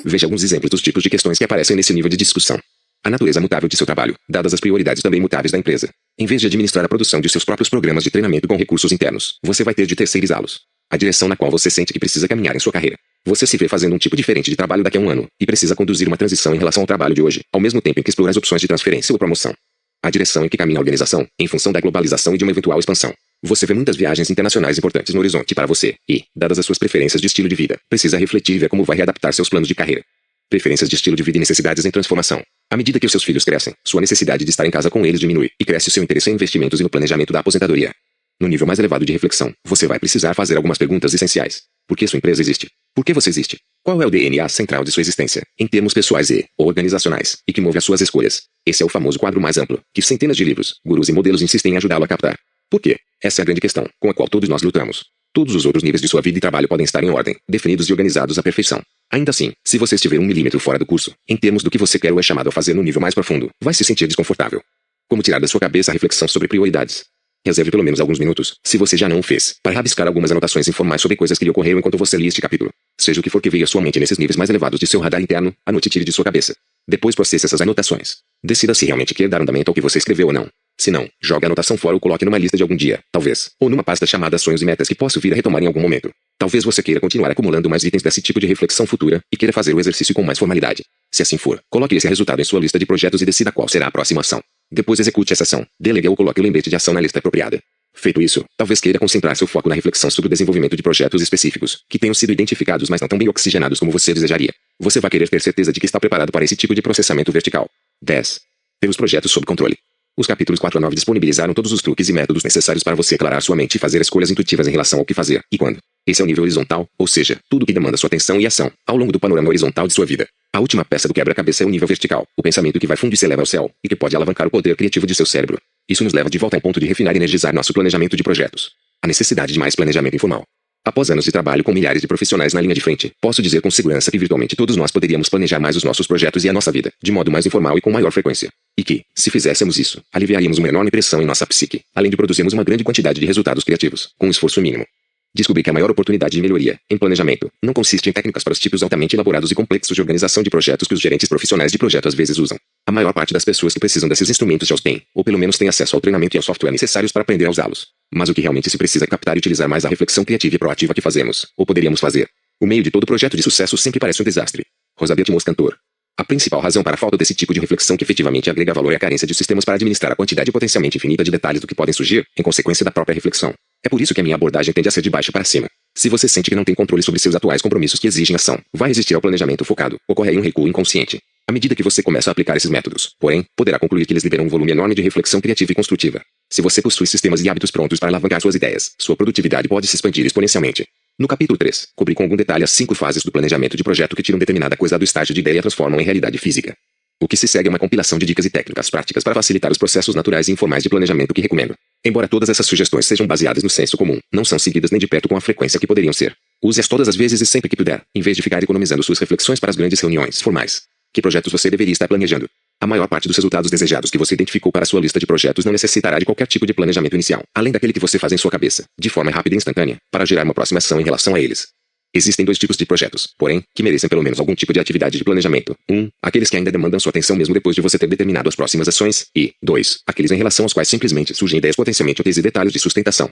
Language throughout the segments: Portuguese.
Veja alguns exemplos dos tipos de questões que aparecem nesse nível de discussão. A natureza mutável de seu trabalho, dadas as prioridades também mutáveis da empresa. Em vez de administrar a produção de seus próprios programas de treinamento com recursos internos, você vai ter de terceirizá-los. A direção na qual você sente que precisa caminhar em sua carreira. Você se vê fazendo um tipo diferente de trabalho daqui a um ano, e precisa conduzir uma transição em relação ao trabalho de hoje, ao mesmo tempo em que explora as opções de transferência ou promoção. A direção em que caminha a organização, em função da globalização e de uma eventual expansão. Você vê muitas viagens internacionais importantes no horizonte para você, e, dadas as suas preferências de estilo de vida, precisa refletir e ver como vai readaptar seus planos de carreira. Preferências de estilo de vida e necessidades em transformação. À medida que os seus filhos crescem, sua necessidade de estar em casa com eles diminui, e cresce o seu interesse em investimentos e no planejamento da aposentadoria. No nível mais elevado de reflexão, você vai precisar fazer algumas perguntas essenciais. Por que sua empresa existe? Por que você existe? Qual é o DNA central de sua existência, em termos pessoais e organizacionais, e que move as suas escolhas? Esse é o famoso quadro mais amplo, que centenas de livros, gurus e modelos insistem em ajudá-lo a captar. Por quê? Essa é a grande questão, com a qual todos nós lutamos. Todos os outros níveis de sua vida e trabalho podem estar em ordem, definidos e organizados à perfeição. Ainda assim, se você estiver 1 milímetro fora do curso, em termos do que você quer ou é chamado a fazer no nível mais profundo, vai se sentir desconfortável. Como tirar da sua cabeça a reflexão sobre prioridades? Reserve pelo menos alguns minutos, se você já não o fez, para rabiscar algumas anotações informais sobre coisas que lhe ocorreram enquanto você lia este capítulo. Seja o que for que veio à sua mente nesses níveis mais elevados de seu radar interno, anote e tire de sua cabeça. Depois processe essas anotações. Decida se realmente quer dar andamento ao que você escreveu ou não. Se não, jogue a anotação fora ou coloque numa lista de algum dia, talvez, ou numa pasta chamada sonhos e metas que possa vir a retomar em algum momento. Talvez você queira continuar acumulando mais itens desse tipo de reflexão futura, e queira fazer o exercício com mais formalidade. Se assim for, coloque esse resultado em sua lista de projetos e decida qual será a próxima ação. Depois execute essa ação, delegue ou coloque o lembrete de ação na lista apropriada. Feito isso, talvez queira concentrar seu foco na reflexão sobre o desenvolvimento de projetos específicos, que tenham sido identificados mas não tão bem oxigenados como você desejaria. Você vai querer ter certeza de que está preparado para esse tipo de processamento vertical. 10. Ter os projetos sob controle. Os capítulos 4 a 9 disponibilizaram todos os truques e métodos necessários para você aclarar sua mente e fazer escolhas intuitivas em relação ao que fazer e quando. Esse é o nível horizontal, ou seja, tudo que demanda sua atenção e ação, ao longo do panorama horizontal de sua vida. A última peça do quebra-cabeça é o nível vertical, o pensamento que vai fundo e se eleva ao céu, e que pode alavancar o poder criativo de seu cérebro. Isso nos leva de volta ao ponto de refinar e energizar nosso planejamento de projetos. A necessidade de mais planejamento informal. Após anos de trabalho com milhares de profissionais na linha de frente, posso dizer com segurança que virtualmente todos nós poderíamos planejar mais os nossos projetos e a nossa vida, de modo mais informal e com maior frequência. E que, se fizéssemos isso, aliviaríamos uma enorme pressão em nossa psique, além de produzirmos uma grande quantidade de resultados criativos, com um esforço mínimo. Descobri que a maior oportunidade de melhoria, em planejamento, não consiste em técnicas para os tipos altamente elaborados e complexos de organização de projetos que os gerentes profissionais de projeto às vezes usam. A maior parte das pessoas que precisam desses instrumentos já os tem, ou pelo menos tem acesso ao treinamento e ao software necessários para aprender a usá-los. Mas o que realmente se precisa é captar e utilizar mais a reflexão criativa e proativa que fazemos, ou poderíamos fazer. O meio de todo projeto de sucesso sempre parece um desastre. Rosabeth Moss, cantor. A principal razão para a falta desse tipo de reflexão que efetivamente agrega valor é a carência de sistemas para administrar a quantidade potencialmente infinita de detalhes do que podem surgir, em consequência da própria reflexão. É por isso que a minha abordagem tende a ser de baixo para cima. Se você sente que não tem controle sobre seus atuais compromissos que exigem ação, vai resistir ao planejamento focado, ocorre aí um recuo inconsciente. À medida que você começa a aplicar esses métodos, porém, poderá concluir que eles liberam um volume enorme de reflexão criativa e construtiva. Se você possui sistemas e hábitos prontos para alavancar suas ideias, sua produtividade pode se expandir exponencialmente. No capítulo 3, cobri com algum detalhe as 5 fases do planejamento de projeto que tiram determinada coisa do estágio de ideia e transformam em realidade física. O que se segue é uma compilação de dicas e técnicas práticas para facilitar os processos naturais e informais de planejamento que recomendo. Embora todas essas sugestões sejam baseadas no senso comum, não são seguidas nem de perto com a frequência que poderiam ser. Use-as todas as vezes e sempre que puder, em vez de ficar economizando suas reflexões para as grandes reuniões formais. Que projetos você deveria estar planejando? A maior parte dos resultados desejados que você identificou para sua lista de projetos não necessitará de qualquer tipo de planejamento inicial, além daquele que você faz em sua cabeça, de forma rápida e instantânea, para gerar uma próxima ação em relação a eles. Existem 2 tipos de projetos, porém, que merecem pelo menos algum tipo de atividade de planejamento. 1. Aqueles que ainda demandam sua atenção mesmo depois de você ter determinado as próximas ações, e 2. Aqueles em relação aos quais simplesmente surgem ideias potencialmente úteis e detalhes de sustentação.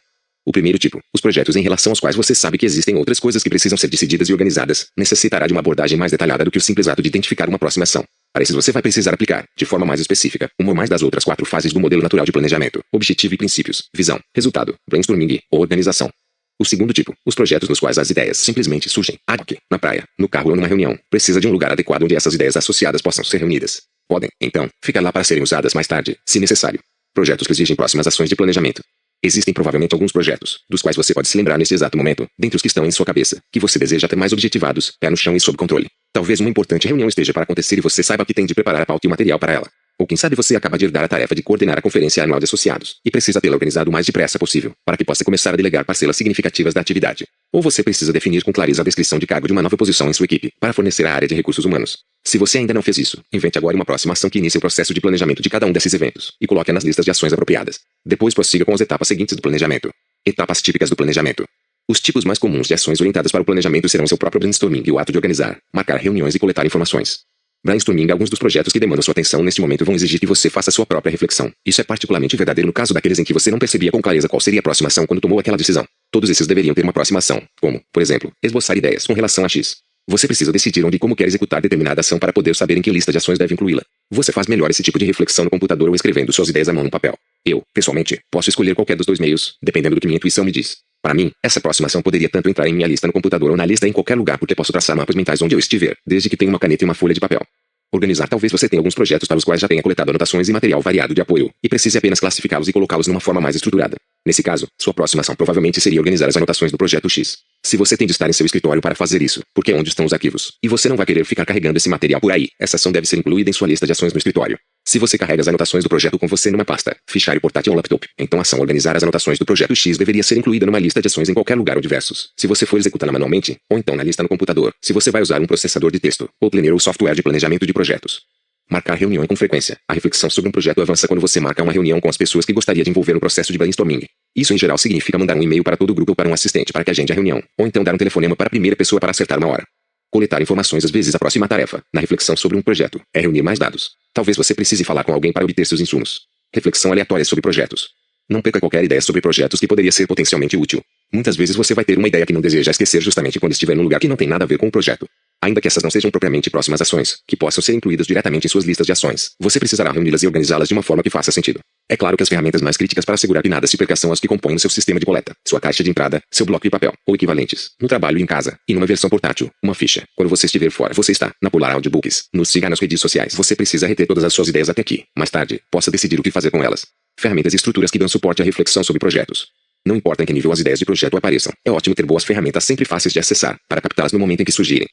O primeiro tipo, os projetos em relação aos quais você sabe que existem outras coisas que precisam ser decididas e organizadas, necessitará de uma abordagem mais detalhada do que o simples ato de identificar uma próxima ação. Para esses você vai precisar aplicar, de forma mais específica, uma ou mais das outras 4 fases do modelo natural de planejamento: objetivo e princípios, visão, resultado, brainstorming e organização. O segundo tipo, os projetos nos quais as ideias simplesmente surgem, aqui, na praia, no carro ou numa reunião, precisa de um lugar adequado onde essas ideias associadas possam ser reunidas. Podem, então, ficar lá para serem usadas mais tarde, se necessário. Projetos que exigem próximas ações de planejamento. Existem provavelmente alguns projetos, dos quais você pode se lembrar neste exato momento, dentre os que estão em sua cabeça, que você deseja ter mais objetivados, pé no chão e sob controle. Talvez uma importante reunião esteja para acontecer e você saiba que tem de preparar a pauta e o material para ela. Ou quem sabe você acaba de herdar a tarefa de coordenar a conferência anual de associados, e precisa tê-la organizado o mais depressa possível, para que possa começar a delegar parcelas significativas da atividade. Ou você precisa definir com clareza a descrição de cargo de uma nova posição em sua equipe, para fornecer a área de recursos humanos. Se você ainda não fez isso, invente agora uma próxima ação que inicie o processo de planejamento de cada um desses eventos, e coloque-a nas listas de ações apropriadas. Depois prossiga com as etapas seguintes do planejamento. Etapas típicas do planejamento. Os tipos mais comuns de ações orientadas para o planejamento serão seu próprio brainstorming e o ato de organizar, marcar reuniões e coletar informações. Brainstorming. Alguns dos projetos que demandam sua atenção neste momento vão exigir que você faça sua própria reflexão. Isso é particularmente verdadeiro no caso daqueles em que você não percebia com clareza qual seria a próxima ação quando tomou aquela decisão. Todos esses deveriam ter uma próxima ação, como, por exemplo, esboçar ideias com relação a X. Você precisa decidir onde e como quer executar determinada ação para poder saber em que lista de ações deve incluí-la. Você faz melhor esse tipo de reflexão no computador ou escrevendo suas ideias à mão no papel. Eu, pessoalmente, posso escolher qualquer dos dois meios, dependendo do que minha intuição me diz. Para mim, essa próxima ação poderia tanto entrar em minha lista no computador ou na lista em qualquer lugar porque posso traçar mapas mentais onde eu estiver, desde que tenha uma caneta e uma folha de papel. Organizar. Talvez você tenha alguns projetos para os quais já tenha coletado anotações e material variado de apoio, e precise apenas classificá-los e colocá-los numa forma mais estruturada. Nesse caso, sua próxima ação provavelmente seria organizar as anotações do projeto X. Se você tem de estar em seu escritório para fazer isso, porque é onde estão os arquivos, e você não vai querer ficar carregando esse material por aí, essa ação deve ser incluída em sua lista de ações no escritório. Se você carrega as anotações do projeto com você numa pasta, fichário portátil ou laptop, então a ação organizar as anotações do projeto X deveria ser incluída numa lista de ações em qualquer lugar ou diversos. Se você for executá-la manualmente, ou então na lista no computador, se você vai usar um processador de texto, ou planner ou software de planejamento de projetos. Marcar reunião com frequência. A reflexão sobre um projeto avança quando você marca uma reunião com as pessoas que gostaria de envolver no processo de brainstorming. Isso em geral significa mandar um e-mail para todo o grupo ou para um assistente para que agende a reunião, ou então dar um telefonema para a primeira pessoa para acertar uma hora. Coletar informações. Às vezes a próxima tarefa, na reflexão sobre um projeto, é reunir mais dados. Talvez você precise falar com alguém para obter seus insumos. Reflexão aleatória sobre projetos. Não perca qualquer ideia sobre projetos que poderia ser potencialmente útil. Muitas vezes você vai ter uma ideia que não deseja esquecer justamente quando estiver num lugar que não tem nada a ver com o projeto. Ainda que essas não sejam propriamente próximas ações, que possam ser incluídas diretamente em suas listas de ações, você precisará reuni-las e organizá-las de uma forma que faça sentido. É claro que as ferramentas mais críticas para assegurar que nada se perca são as que compõem o seu sistema de coleta, sua caixa de entrada, seu bloco de papel, ou equivalentes, no trabalho e em casa, e numa versão portátil, uma ficha. Quando você estiver fora, você está na Polar Audiobooks. Nos siga nas redes sociais. Você precisa reter todas as suas ideias até que, mais tarde, possa decidir o que fazer com elas. Ferramentas e estruturas que dão suporte à reflexão sobre projetos. Não importa em que nível as ideias de projeto apareçam, é ótimo ter boas ferramentas sempre fáceis de acessar, para captá-las no momento em que surgirem.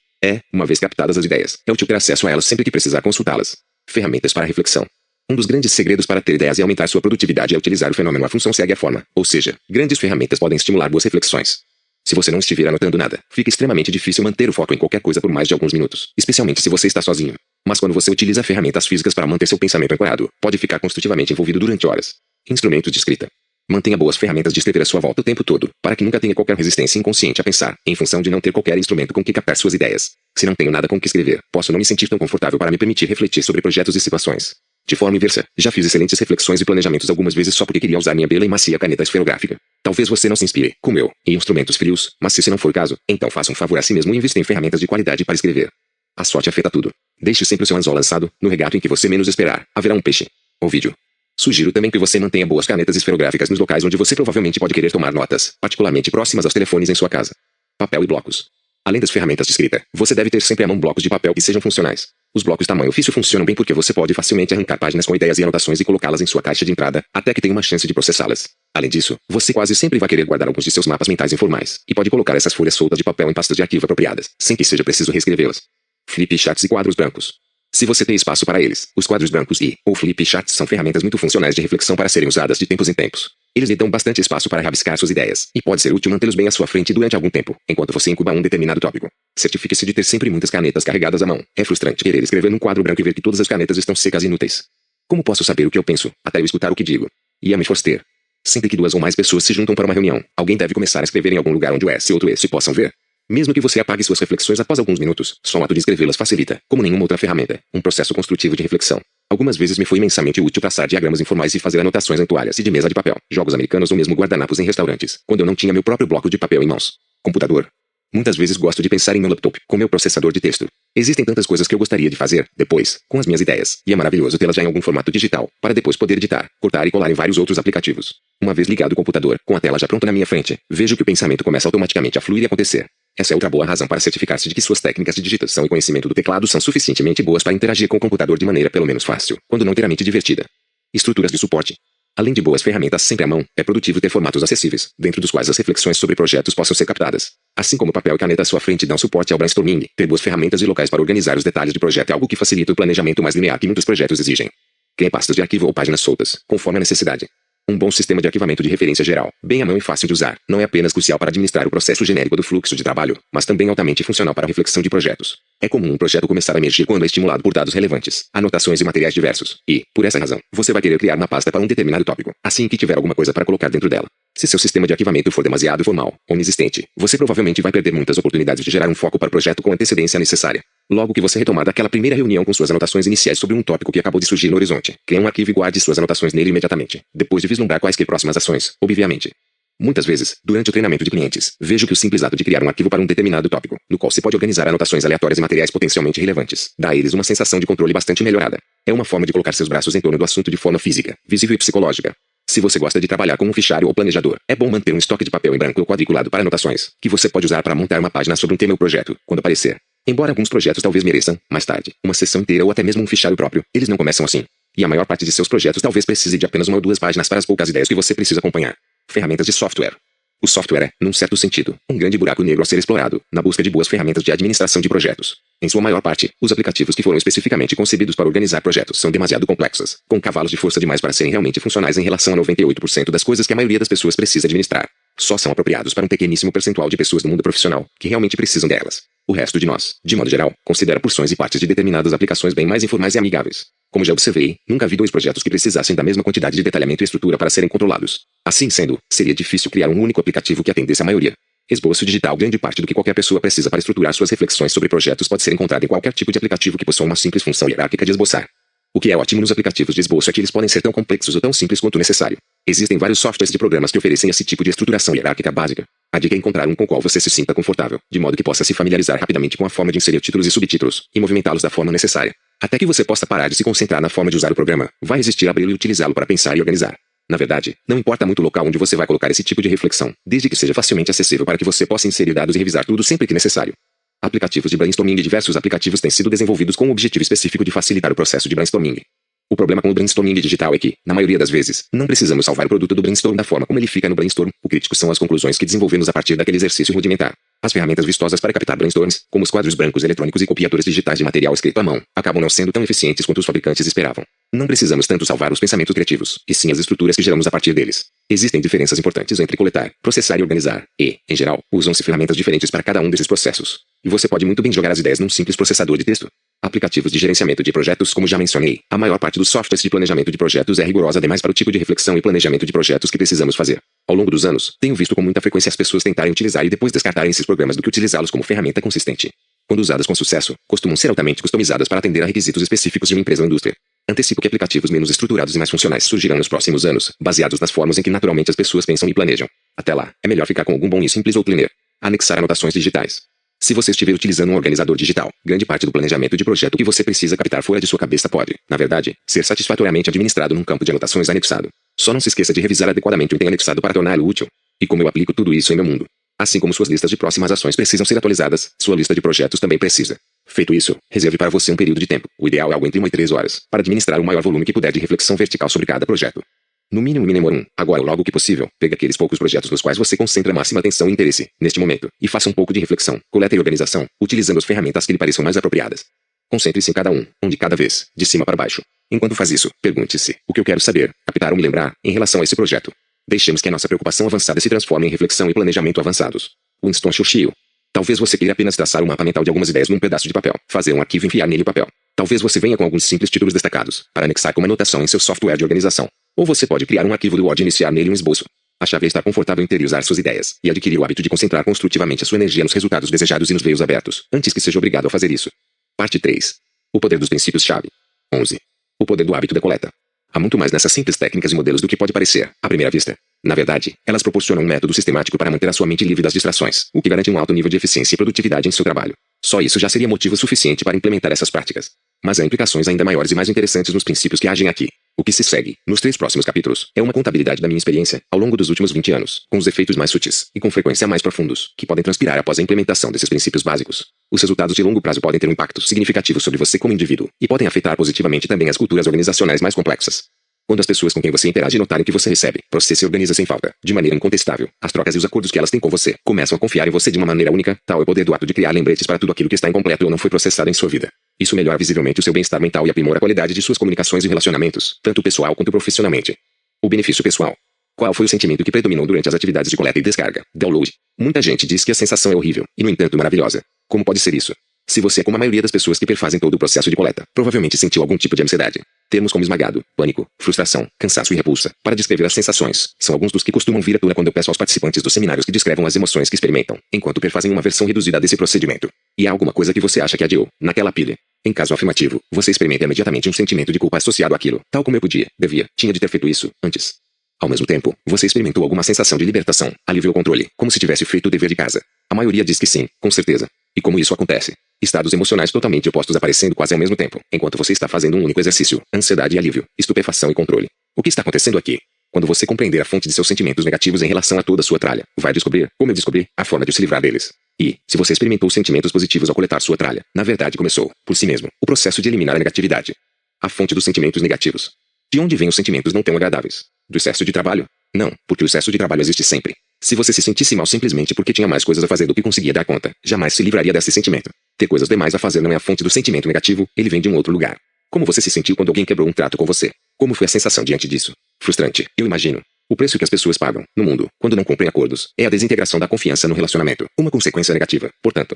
Uma vez captadas as ideias, é útil ter acesso a elas sempre que precisar consultá-las. Ferramentas para reflexão. Um dos grandes segredos para ter ideias e aumentar sua produtividade é utilizar o fenômeno. A função segue a forma, ou seja, grandes ferramentas podem estimular boas reflexões. Se você não estiver anotando nada, fica extremamente difícil manter o foco em qualquer coisa por mais de alguns minutos, especialmente se você está sozinho. Mas quando você utiliza ferramentas físicas para manter seu pensamento ancorado, pode ficar construtivamente envolvido durante horas. Instrumentos de escrita. Mantenha boas ferramentas de escrever à sua volta o tempo todo, para que nunca tenha qualquer resistência inconsciente a pensar, em função de não ter qualquer instrumento com que captar suas ideias. Se não tenho nada com que escrever, posso não me sentir tão confortável para me permitir refletir sobre projetos e situações. De forma inversa, já fiz excelentes reflexões e planejamentos algumas vezes só porque queria usar minha bela e macia caneta esferográfica. Talvez você não se inspire, como eu, em instrumentos frios, mas se esse não for o caso, então faça um favor a si mesmo e invista em ferramentas de qualidade para escrever. A sorte afeta tudo. Deixe sempre o seu anzol lançado, no regato em que você menos esperar, haverá um peixe. O vídeo. Sugiro também que você mantenha boas canetas esferográficas nos locais onde você provavelmente pode querer tomar notas, particularmente próximas aos telefones em sua casa. Papel e blocos. Além das ferramentas de escrita, você deve ter sempre à mão blocos de papel que sejam funcionais. Os blocos tamanho ofício funcionam bem porque você pode facilmente arrancar páginas com ideias e anotações e colocá-las em sua caixa de entrada, até que tenha uma chance de processá-las. Além disso, você quase sempre vai querer guardar alguns de seus mapas mentais informais, e pode colocar essas folhas soltas de papel em pastas de arquivo apropriadas, sem que seja preciso reescrevê-las. Flip charts e quadros brancos. Se você tem espaço para eles, os quadros brancos ou flip charts são ferramentas muito funcionais de reflexão para serem usadas de tempos em tempos. Eles lhe dão bastante espaço para rabiscar suas ideias, e pode ser útil mantê-los bem à sua frente durante algum tempo, enquanto você incuba um determinado tópico. Certifique-se de ter sempre muitas canetas carregadas à mão. É frustrante querer escrever num quadro branco e ver que todas as canetas estão secas e inúteis. Como posso saber o que eu penso, até eu escutar o que digo? Ian Forster. Sempre que duas ou mais pessoas se juntam para uma reunião, alguém deve começar a escrever em algum lugar onde o S e outro S possam ver. Mesmo que você apague suas reflexões após alguns minutos, só o ato de escrevê-las facilita, como nenhuma outra ferramenta, um processo construtivo de reflexão. Algumas vezes me foi imensamente útil traçar diagramas informais e fazer anotações em toalhas e de mesa de papel, jogos americanos ou mesmo guardanapos em restaurantes, quando eu não tinha meu próprio bloco de papel em mãos. Computador. Muitas vezes gosto de pensar em meu laptop, com meu processador de texto. Existem tantas coisas que eu gostaria de fazer, depois, com as minhas ideias, e é maravilhoso tê-las já em algum formato digital, para depois poder editar, cortar e colar em vários outros aplicativos. Uma vez ligado o computador, com a tela já pronta na minha frente, vejo que o pensamento começa automaticamente a fluir e acontecer. Essa é outra boa razão para certificar-se de que suas técnicas de digitação e conhecimento do teclado são suficientemente boas para interagir com o computador de maneira pelo menos fácil, quando não inteiramente divertida. Estruturas de suporte. Além de boas ferramentas sempre à mão, é produtivo ter formatos acessíveis, dentro dos quais as reflexões sobre projetos possam ser captadas. Assim como papel e caneta à sua frente dão suporte ao brainstorming, ter boas ferramentas e locais para organizar os detalhes de projeto é algo que facilita o planejamento mais linear que muitos projetos exigem. Crie pastas de arquivo ou páginas soltas, conforme a necessidade. Um bom sistema de arquivamento de referência geral, bem à mão e fácil de usar, não é apenas crucial para administrar o processo genérico do fluxo de trabalho, mas também altamente funcional para a reflexão de projetos. É comum um projeto começar a emergir quando é estimulado por dados relevantes, anotações e materiais diversos, e, por essa razão, você vai querer criar uma pasta para um determinado tópico, assim que tiver alguma coisa para colocar dentro dela. Se seu sistema de arquivamento for demasiado formal ou inexistente, você provavelmente vai perder muitas oportunidades de gerar um foco para o projeto com a antecedência necessária. Logo que você retomar daquela primeira reunião com suas anotações iniciais sobre um tópico que acabou de surgir no horizonte, crie um arquivo e guarde suas anotações nele imediatamente, depois de vislumbrar quaisquer próximas ações, obviamente. Muitas vezes, durante o treinamento de clientes, vejo que o simples ato de criar um arquivo para um determinado tópico, no qual se pode organizar anotações aleatórias e materiais potencialmente relevantes, dá a eles uma sensação de controle bastante melhorada. É uma forma de colocar seus braços em torno do assunto de forma física, visível e psicológica. Se você gosta de trabalhar com um fichário ou planejador, é bom manter um estoque de papel em branco ou quadriculado para anotações, que você pode usar para montar uma página sobre um tema ou projeto, quando aparecer. Embora alguns projetos talvez mereçam, mais tarde, uma sessão inteira ou até mesmo um fichário próprio, eles não começam assim. E a maior parte de seus projetos talvez precise de apenas uma ou duas páginas para as poucas ideias que você precisa acompanhar. Ferramentas de software. O software é, num certo sentido, um grande buraco negro a ser explorado, na busca de boas ferramentas de administração de projetos. Em sua maior parte, os aplicativos que foram especificamente concebidos para organizar projetos são demasiado complexos, com cavalos de força demais para serem realmente funcionais em relação a 98% das coisas que a maioria das pessoas precisa administrar. Só são apropriados para um pequeníssimo percentual de pessoas do mundo profissional, que realmente precisam delas. O resto de nós, de modo geral, considera porções e partes de determinadas aplicações bem mais informais e amigáveis. Como já observei, nunca vi dois projetos que precisassem da mesma quantidade de detalhamento e estrutura para serem controlados. Assim sendo, seria difícil criar um único aplicativo que atendesse a maioria. Esboço digital. Grande parte do que qualquer pessoa precisa para estruturar suas reflexões sobre projetos pode ser encontrado em qualquer tipo de aplicativo que possua uma simples função hierárquica de esboçar. O que é ótimo nos aplicativos de esboço é que eles podem ser tão complexos ou tão simples quanto necessário. Existem vários softwares de programas que oferecem esse tipo de estruturação hierárquica básica. A dica é encontrar um com o qual você se sinta confortável, de modo que possa se familiarizar rapidamente com a forma de inserir títulos e subtítulos, e movimentá-los da forma necessária. Até que você possa parar de se concentrar na forma de usar o programa, vai resistir a abri-lo e utilizá-lo para pensar e organizar. Na verdade, não importa muito o local onde você vai colocar esse tipo de reflexão, desde que seja facilmente acessível para que você possa inserir dados e revisar tudo sempre que necessário. Aplicativos de brainstorming. Diversos aplicativos têm sido desenvolvidos com o objetivo específico de facilitar o processo de brainstorming. O problema com o brainstorming digital é que, na maioria das vezes, não precisamos salvar o produto do brainstorm da forma como ele fica no brainstorm. O crítico são as conclusões que desenvolvemos a partir daquele exercício rudimentar. As ferramentas vistosas para captar brainstorms, como os quadros brancos eletrônicos e copiadores digitais de material escrito à mão, acabam não sendo tão eficientes quanto os fabricantes esperavam. Não precisamos tanto salvar os pensamentos criativos, e sim as estruturas que geramos a partir deles. Existem diferenças importantes entre coletar, processar e organizar, e, em geral, usam-se ferramentas diferentes para cada um desses processos. E você pode muito bem jogar as ideias num simples processador de texto. Aplicativos de gerenciamento de projetos. Como já mencionei, a maior parte dos softwares de planejamento de projetos é rigorosa demais para o tipo de reflexão e planejamento de projetos que precisamos fazer. Ao longo dos anos, tenho visto com muita frequência as pessoas tentarem utilizar e depois descartarem esses programas do que utilizá-los como ferramenta consistente. Quando usadas com sucesso, costumam ser altamente customizadas para atender a requisitos específicos de uma empresa ou indústria. Antecipo que aplicativos menos estruturados e mais funcionais surgirão nos próximos anos, baseados nas formas em que naturalmente as pessoas pensam e planejam. Até lá, é melhor ficar com algum bom e simples ou planner. Anexar anotações digitais. Se você estiver utilizando um organizador digital, grande parte do planejamento de projeto que você precisa captar fora de sua cabeça pode, na verdade, ser satisfatoriamente administrado num campo de anotações anexado. Só não se esqueça de revisar adequadamente o item anexado para torná-lo útil. E como eu aplico tudo isso em meu mundo? Assim como suas listas de próximas ações precisam ser atualizadas, sua lista de projetos também precisa. Feito isso, reserve para você um período de tempo, o ideal é algo entre 1 e 3 horas, para administrar o maior volume que puder de reflexão vertical sobre cada projeto. No mínimo 1, agora logo que possível, pegue aqueles poucos projetos nos quais você concentra máxima atenção e interesse, neste momento, e faça um pouco de reflexão, coleta e organização, utilizando as ferramentas que lhe pareçam mais apropriadas. Concentre-se em cada um de cada vez, de cima para baixo. Enquanto faz isso, pergunte-se, o que eu quero saber, captar ou me lembrar, em relação a esse projeto. Deixemos que a nossa preocupação avançada se transforme em reflexão e planejamento avançados. Winston Churchill. Talvez você queira apenas traçar um mapa mental de algumas ideias num pedaço de papel, fazer um arquivo e enfiar nele o papel. Talvez você venha com alguns simples títulos destacados, para anexar como anotação em seu software de organização. Ou você pode criar um arquivo do Word e iniciar nele um esboço. A chave é estar confortável em ter e usar suas ideias, e adquirir o hábito de concentrar construtivamente a sua energia nos resultados desejados e nos veios abertos, antes que seja obrigado a fazer isso. Parte 3. O poder dos princípios-chave. 11. O poder do hábito da coleta. Há muito mais nessas simples técnicas e modelos do que pode parecer, à primeira vista. Na verdade, elas proporcionam um método sistemático para manter a sua mente livre das distrações, o que garante um alto nível de eficiência e produtividade em seu trabalho. Só isso já seria motivo suficiente para implementar essas práticas. Mas há implicações ainda maiores e mais interessantes nos princípios que agem aqui. O que se segue, nos 3 próximos capítulos, é uma contabilidade da minha experiência, ao longo dos últimos 20 anos, com os efeitos mais sutis, e com frequência mais profundos, que podem transpirar após a implementação desses princípios básicos. Os resultados de longo prazo podem ter um impacto significativo sobre você como indivíduo, e podem afetar positivamente também as culturas organizacionais mais complexas. Quando as pessoas com quem você interage notarem o que você recebe, processa e organiza sem falta, de maneira incontestável, as trocas e os acordos que elas têm com você, começam a confiar em você de uma maneira única, tal é o poder do ato de criar lembretes para tudo aquilo que está incompleto ou não foi processado em sua vida. Isso melhora visivelmente o seu bem-estar mental e aprimora a qualidade de suas comunicações e relacionamentos, tanto pessoal quanto profissionalmente. O benefício pessoal. Qual foi o sentimento que predominou durante as atividades de coleta e descarga, download? Muita gente diz que a sensação é horrível, e no entanto maravilhosa. Como pode ser isso? Se você é como a maioria das pessoas que perfazem todo o processo de coleta, provavelmente sentiu algum tipo de ansiedade. Termos como esmagado, pânico, frustração, cansaço e repulsa, para descrever as sensações, são alguns dos que costumam vir à tona quando eu peço aos participantes dos seminários que descrevam as emoções que experimentam, enquanto perfazem uma versão reduzida desse procedimento. E há alguma coisa que você acha que adiou, naquela pilha? Em caso afirmativo, você experimenta imediatamente um sentimento de culpa associado àquilo, tal como eu podia, devia, tinha de ter feito isso, antes. Ao mesmo tempo, você experimentou alguma sensação de libertação, alívio ou controle, como se tivesse feito o dever de casa. A maioria diz que sim, com certeza. E como isso acontece? Estados emocionais totalmente opostos aparecendo quase ao mesmo tempo, enquanto você está fazendo um único exercício: ansiedade e alívio, estupefação e controle. O que está acontecendo aqui? Quando você compreender a fonte de seus sentimentos negativos em relação a toda a sua tralha, vai descobrir, como eu descobri, a forma de se livrar deles. E, se você experimentou sentimentos positivos ao coletar sua tralha, na verdade começou, por si mesmo, o processo de eliminar a negatividade. A fonte dos sentimentos negativos. De onde vêm os sentimentos não tão agradáveis? Do excesso de trabalho? Não, porque o excesso de trabalho existe sempre. Se você se sentisse mal simplesmente porque tinha mais coisas a fazer do que conseguia dar conta, jamais se livraria desse sentimento. Ter coisas demais a fazer não é a fonte do sentimento negativo, ele vem de um outro lugar. Como você se sentiu quando alguém quebrou um trato com você? Como foi a sensação diante disso? Frustrante, eu imagino. O preço que as pessoas pagam, no mundo, quando não cumprem acordos, é a desintegração da confiança no relacionamento, uma consequência negativa, portanto.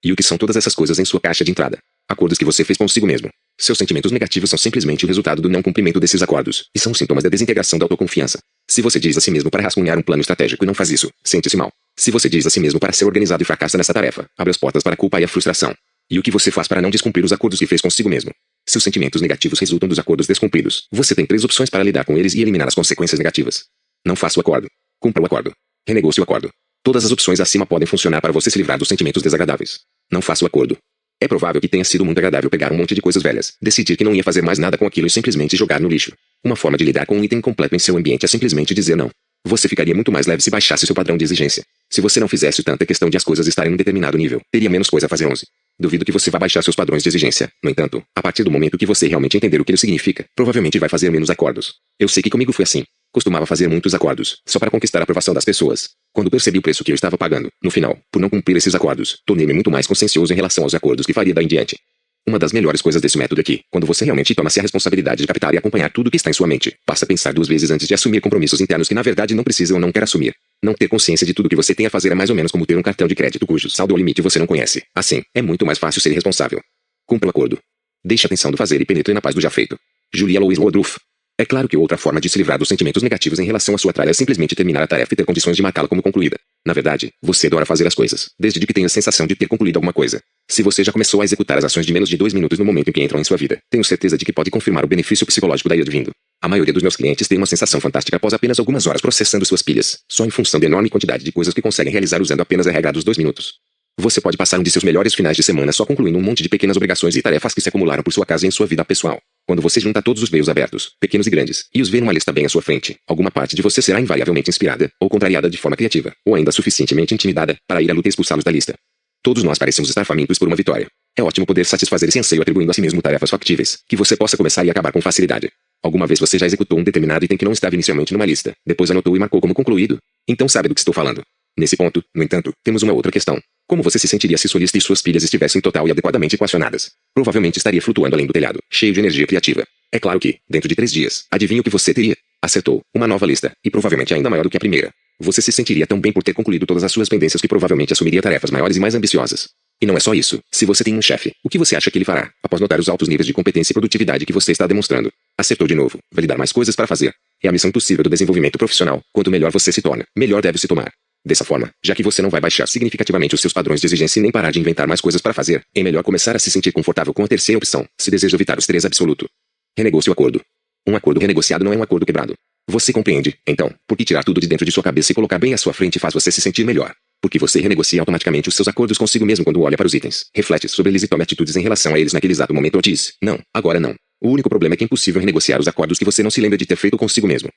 E o que são todas essas coisas em sua caixa de entrada? Acordos que você fez consigo mesmo. Seus sentimentos negativos são simplesmente o resultado do não cumprimento desses acordos, e são sintomas da desintegração da autoconfiança. Se você diz a si mesmo para rascunhar um plano estratégico e não faz isso, sente-se mal. Se você diz a si mesmo para ser organizado e fracassa nessa tarefa, abre as portas para a culpa e a frustração. E o que você faz para não descumprir os acordos que fez consigo mesmo? Seus sentimentos negativos resultam dos acordos descumpridos. Você tem 3 opções para lidar com eles e eliminar as consequências negativas. Não faça o acordo. Cumpra o acordo. Renegocie o acordo. Todas as opções acima podem funcionar para você se livrar dos sentimentos desagradáveis. Não faça o acordo. É provável que tenha sido muito agradável pegar um monte de coisas velhas, decidir que não ia fazer mais nada com aquilo e simplesmente jogar no lixo. Uma forma de lidar com um item completo em seu ambiente é simplesmente dizer não. Você ficaria muito mais leve se baixasse seu padrão de exigência. Se você não fizesse tanta questão de as coisas estarem em um determinado nível, teria menos coisa a fazer 11. Duvido que você vá baixar seus padrões de exigência. No entanto, a partir do momento que você realmente entender o que ele significa, provavelmente vai fazer menos acordos. Eu sei que comigo foi assim. Costumava fazer muitos acordos, só para conquistar a aprovação das pessoas. Quando percebi o preço que eu estava pagando, no final, por não cumprir esses acordos, tornei-me muito mais consciencioso em relação aos acordos que faria daí em diante. Uma das melhores coisas desse método é que, quando você realmente toma-se a responsabilidade de captar e acompanhar tudo que está em sua mente, passa a pensar 2 vezes antes de assumir compromissos internos que na verdade não precisa ou não quer assumir. Não ter consciência de tudo que você tem a fazer é mais ou menos como ter um cartão de crédito cujo saldo ou limite você não conhece. Assim, é muito mais fácil ser irresponsável. Cumpra o acordo. Deixe a tensão do fazer e penetre na paz do já feito. Julia Louis-Woodruff. É claro que outra forma de se livrar dos sentimentos negativos em relação à sua tralha é simplesmente terminar a tarefa e ter condições de marcá-la como concluída. Na verdade, você adora fazer as coisas, desde que tenha a sensação de ter concluído alguma coisa. Se você já começou a executar as ações de menos de 2 minutos no momento em que entram em sua vida, tenho certeza de que pode confirmar o benefício psicológico daí advindo. A maioria dos meus clientes tem uma sensação fantástica após apenas algumas horas processando suas pilhas, só em função da enorme quantidade de coisas que conseguem realizar usando apenas a regra dos 2 minutos. Você pode passar um de seus melhores finais de semana só concluindo um monte de pequenas obrigações e tarefas que se acumularam por sua casa e em sua vida pessoal. Quando você junta todos os meios abertos, pequenos e grandes, e os vê numa lista bem à sua frente, alguma parte de você será invariavelmente inspirada, ou contrariada de forma criativa, ou ainda suficientemente intimidada, para ir à luta e expulsá-los da lista. Todos nós parecemos estar famintos por uma vitória. É ótimo poder satisfazer esse anseio atribuindo a si mesmo tarefas factíveis, que você possa começar e acabar com facilidade. Alguma vez você já executou um determinado item que não estava inicialmente numa lista, depois anotou e marcou como concluído? Então sabe do que estou falando. Nesse ponto, no entanto, temos uma outra questão. Como você se sentiria se sua lista e suas pilhas estivessem total e adequadamente equacionadas? Provavelmente estaria flutuando além do telhado, cheio de energia criativa. É claro que, dentro de 3 dias, adivinha o que você teria? Acertou, uma nova lista, e provavelmente ainda maior do que a primeira. Você se sentiria tão bem por ter concluído todas as suas pendências que provavelmente assumiria tarefas maiores e mais ambiciosas. E não é só isso. Se você tem um chefe, o que você acha que ele fará, após notar os altos níveis de competência e produtividade que você está demonstrando? Acertou de novo, vai lhe dar mais coisas para fazer. É a missão impossível do desenvolvimento profissional. Quanto melhor você se torna, melhor deve se tomar. Dessa forma, já que você não vai baixar significativamente os seus padrões de exigência e nem parar de inventar mais coisas para fazer, é melhor começar a se sentir confortável com a terceira opção, se deseja evitar o estresse absoluto. Renegocie o acordo. Um acordo renegociado não é um acordo quebrado. Você compreende, então, por que tirar tudo de dentro de sua cabeça e colocar bem à sua frente faz você se sentir melhor. Porque você renegocia automaticamente os seus acordos consigo mesmo quando olha para os itens, reflete sobre eles e toma atitudes em relação a eles naquele exato momento ou diz, não, agora não. O único problema é que é impossível renegociar os acordos que você não se lembra de ter feito consigo mesmo.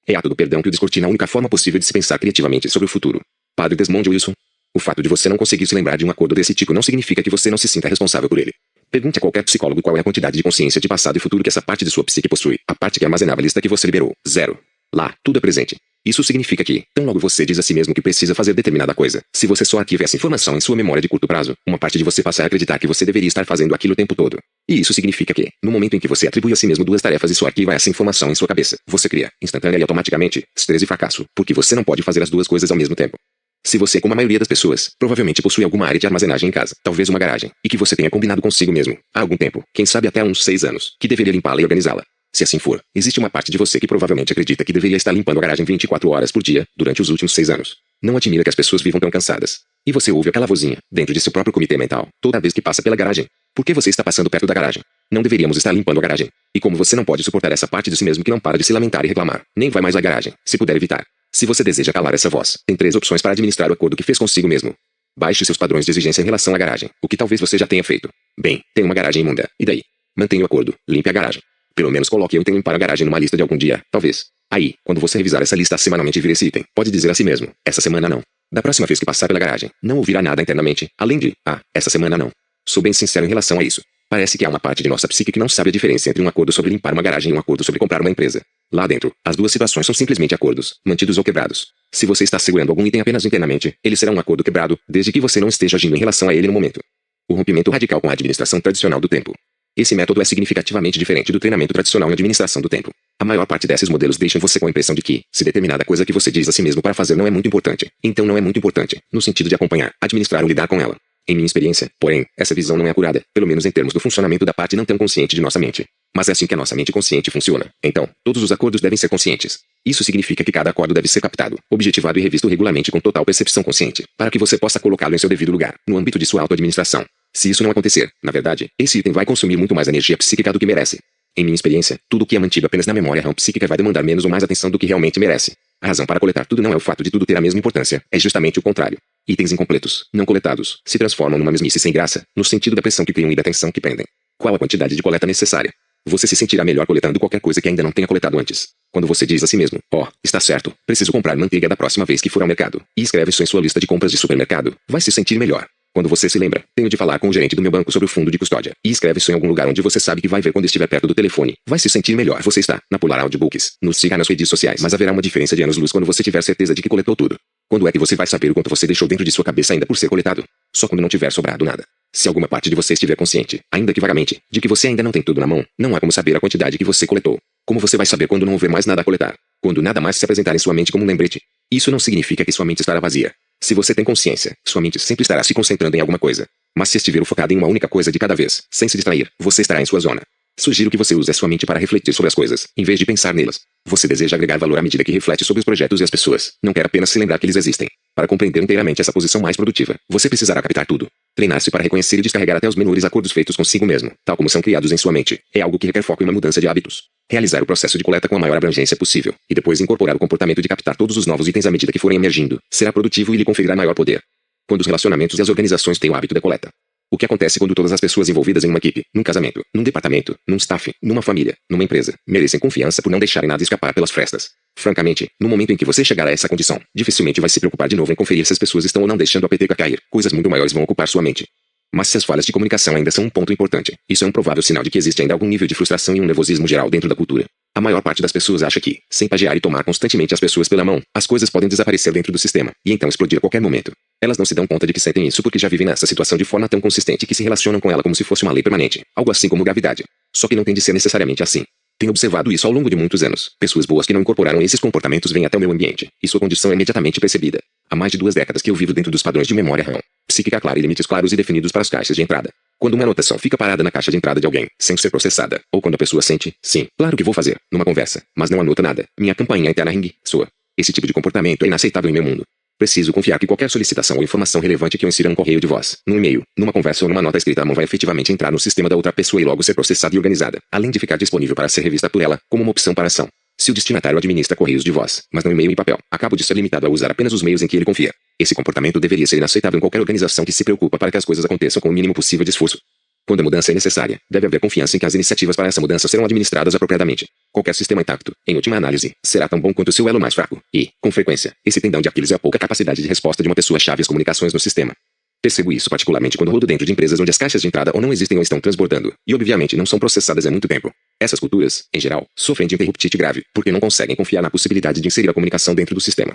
É ato do perdão que o descortina a única forma possível de se pensar criativamente sobre o futuro. Padre Desmond Wilson. O fato de você não conseguir se lembrar de um acordo desse tipo não significa que você não se sinta responsável por ele. Pergunte a qualquer psicólogo qual é a quantidade de consciência de passado e futuro que essa parte de sua psique possui, a parte que armazenava a lista que você liberou. 0. Lá, tudo é presente. Isso significa que, tão logo você diz a si mesmo que precisa fazer determinada coisa, se você só arquiva essa informação em sua memória de curto prazo, uma parte de você passa a acreditar que você deveria estar fazendo aquilo o tempo todo. E isso significa que, no momento em que você atribui a si mesmo 2 tarefas e só arquiva essa informação em sua cabeça, você cria, instantânea e automaticamente, estresse e fracasso, porque você não pode fazer as 2 coisas ao mesmo tempo. Se você, como a maioria das pessoas, provavelmente possui alguma área de armazenagem em casa, talvez uma garagem, e que você tenha combinado consigo mesmo, há algum tempo, quem sabe até há uns 6 anos, que deveria limpá-la e organizá-la. Se assim for, existe uma parte de você que provavelmente acredita que deveria estar limpando a garagem 24 horas por dia, durante os últimos 6 anos. Não admira que as pessoas vivam tão cansadas. E você ouve aquela vozinha, dentro de seu próprio comitê mental, toda vez que passa pela garagem. Por que você está passando perto da garagem? Não deveríamos estar limpando a garagem. E como você não pode suportar essa parte de si mesmo que não para de se lamentar e reclamar, nem vai mais à garagem, se puder evitar. Se você deseja calar essa voz, tem 3 opções para administrar o acordo que fez consigo mesmo. Baixe seus padrões de exigência em relação à garagem, o que talvez você já tenha feito. Bem, tem uma garagem imunda, e daí? Mantenha o acordo, limpe a garagem. Pelo menos coloque eu tenho limpar a garagem numa lista de algum dia, talvez. Aí, quando você revisar essa lista semanalmente e vir esse item, pode dizer a si mesmo, essa semana não. Da próxima vez que passar pela garagem, não ouvirá nada internamente, além de, essa semana não. Sou bem sincero em relação a isso. Parece que há uma parte de nossa psique que não sabe a diferença entre um acordo sobre limpar uma garagem e um acordo sobre comprar uma empresa. Lá dentro, as duas situações são simplesmente acordos, mantidos ou quebrados. Se você está segurando algum item apenas internamente, ele será um acordo quebrado, desde que você não esteja agindo em relação a ele no momento. O rompimento radical com a administração tradicional do tempo. Esse método é significativamente diferente do treinamento tradicional em administração do tempo. A maior parte desses modelos deixam você com a impressão de que, se determinada coisa que você diz a si mesmo para fazer não é muito importante, então não é muito importante, no sentido de acompanhar, administrar ou lidar com ela. Em minha experiência, porém, essa visão não é acurada, pelo menos em termos do funcionamento da parte não tão consciente de nossa mente. Mas é assim que a nossa mente consciente funciona. Então, todos os acordos devem ser conscientes. Isso significa que cada acordo deve ser captado, objetivado e revisto regularmente com total percepção consciente, para que você possa colocá-lo em seu devido lugar, no âmbito de sua auto-administração. Se isso não acontecer, na verdade, esse item vai consumir muito mais energia psíquica do que merece. Em minha experiência, tudo que é mantido apenas na memória RAM psíquica vai demandar menos ou mais atenção do que realmente merece. A razão para coletar tudo não é o fato de tudo ter a mesma importância, é justamente o contrário. Itens incompletos, não coletados, se transformam numa mesmice sem graça, no sentido da pressão que criam e da tensão que prendem. Qual a quantidade de coleta necessária? Você se sentirá melhor coletando qualquer coisa que ainda não tenha coletado antes. Quando você diz a si mesmo, está certo, preciso comprar manteiga da próxima vez que for ao mercado, e escreve isso em sua lista de compras de supermercado, vai se sentir melhor. Quando você se lembra, tenho de falar com o gerente do meu banco sobre o fundo de custódia, e escreve isso em algum lugar onde você sabe que vai ver quando estiver perto do telefone, vai se sentir melhor. Você está na Polar Audiobooks, nos siga nas redes sociais, mas haverá uma diferença de anos-luz quando você tiver certeza de que coletou tudo. Quando é que você vai saber o quanto você deixou dentro de sua cabeça ainda por ser coletado? Só quando não tiver sobrado nada. Se alguma parte de você estiver consciente, ainda que vagamente, de que você ainda não tem tudo na mão, não há como saber a quantidade que você coletou. Como você vai saber quando não houver mais nada a coletar? Quando nada mais se apresentar em sua mente como um lembrete. Isso não significa que sua mente estará vazia. Se você tem consciência, sua mente sempre estará se concentrando em alguma coisa. Mas se estiver focado em uma única coisa de cada vez, sem se distrair, você estará em sua zona. Sugiro que você use a sua mente para refletir sobre as coisas, em vez de pensar nelas. Você deseja agregar valor à medida que reflete sobre os projetos e as pessoas, não quer apenas se lembrar que eles existem. Para compreender inteiramente essa posição mais produtiva, você precisará captar tudo. Treinar-se para reconhecer e descarregar até os menores acordos feitos consigo mesmo, tal como são criados em sua mente, é algo que requer foco e uma mudança de hábitos. Realizar o processo de coleta com a maior abrangência possível, e depois incorporar o comportamento de captar todos os novos itens à medida que forem emergindo, será produtivo e lhe conferirá maior poder. Quando os relacionamentos e as organizações têm o hábito da coleta. O que acontece quando todas as pessoas envolvidas em uma equipe, num casamento, num departamento, num staff, numa família, numa empresa, merecem confiança por não deixarem nada escapar pelas frestas? Francamente, no momento em que você chegar a essa condição, dificilmente vai se preocupar de novo em conferir se as pessoas estão ou não deixando a peteca cair. Coisas muito maiores vão ocupar sua mente. Mas se as falhas de comunicação ainda são um ponto importante, isso é um provável sinal de que existe ainda algum nível de frustração e um nervosismo geral dentro da cultura. A maior parte das pessoas acha que, sem pagear e tomar constantemente as pessoas pela mão, as coisas podem desaparecer dentro do sistema, e então explodir a qualquer momento. Elas não se dão conta de que sentem isso porque já vivem nessa situação de forma tão consistente que se relacionam com ela como se fosse uma lei permanente, algo assim como gravidade. Só que não tem de ser necessariamente assim. Tenho observado isso ao longo de muitos anos. Pessoas boas que não incorporaram esses comportamentos vêm até o meu ambiente, e sua condição é imediatamente percebida. Há mais de 2 décadas que eu vivo dentro dos padrões de memória RAM psíquica clara e limites claros e definidos para as caixas de entrada. Quando uma anotação fica parada na caixa de entrada de alguém, sem ser processada, ou quando a pessoa sente, sim, claro que vou fazer, numa conversa, mas não anota nada, minha campainha interna ring, soa. Esse tipo de comportamento é inaceitável em meu mundo. Preciso confiar que qualquer solicitação ou informação relevante que eu insira num correio de voz, num e-mail, numa conversa ou numa nota escrita à mão vai efetivamente entrar no sistema da outra pessoa e logo ser processada e organizada, além de ficar disponível para ser revista por ela, como uma opção para ação. Se o destinatário administra correios de voz, mas não e-mail e papel, acabo de ser limitado a usar apenas os meios em que ele confia. Esse comportamento deveria ser inaceitável em qualquer organização que se preocupa para que as coisas aconteçam com o mínimo possível de esforço. Quando a mudança é necessária, deve haver confiança em que as iniciativas para essa mudança serão administradas apropriadamente. Qualquer sistema intacto, em última análise, será tão bom quanto o seu elo mais fraco. E, com frequência, esse tendão de Aquiles é a pouca capacidade de resposta de uma pessoa-chave às comunicações no sistema. Percebo isso particularmente quando rodo dentro de empresas onde as caixas de entrada ou não existem ou estão transbordando, e obviamente não são processadas há muito tempo. Essas culturas, em geral, sofrem de interruptite grave, porque não conseguem confiar na possibilidade de inserir a comunicação dentro do sistema.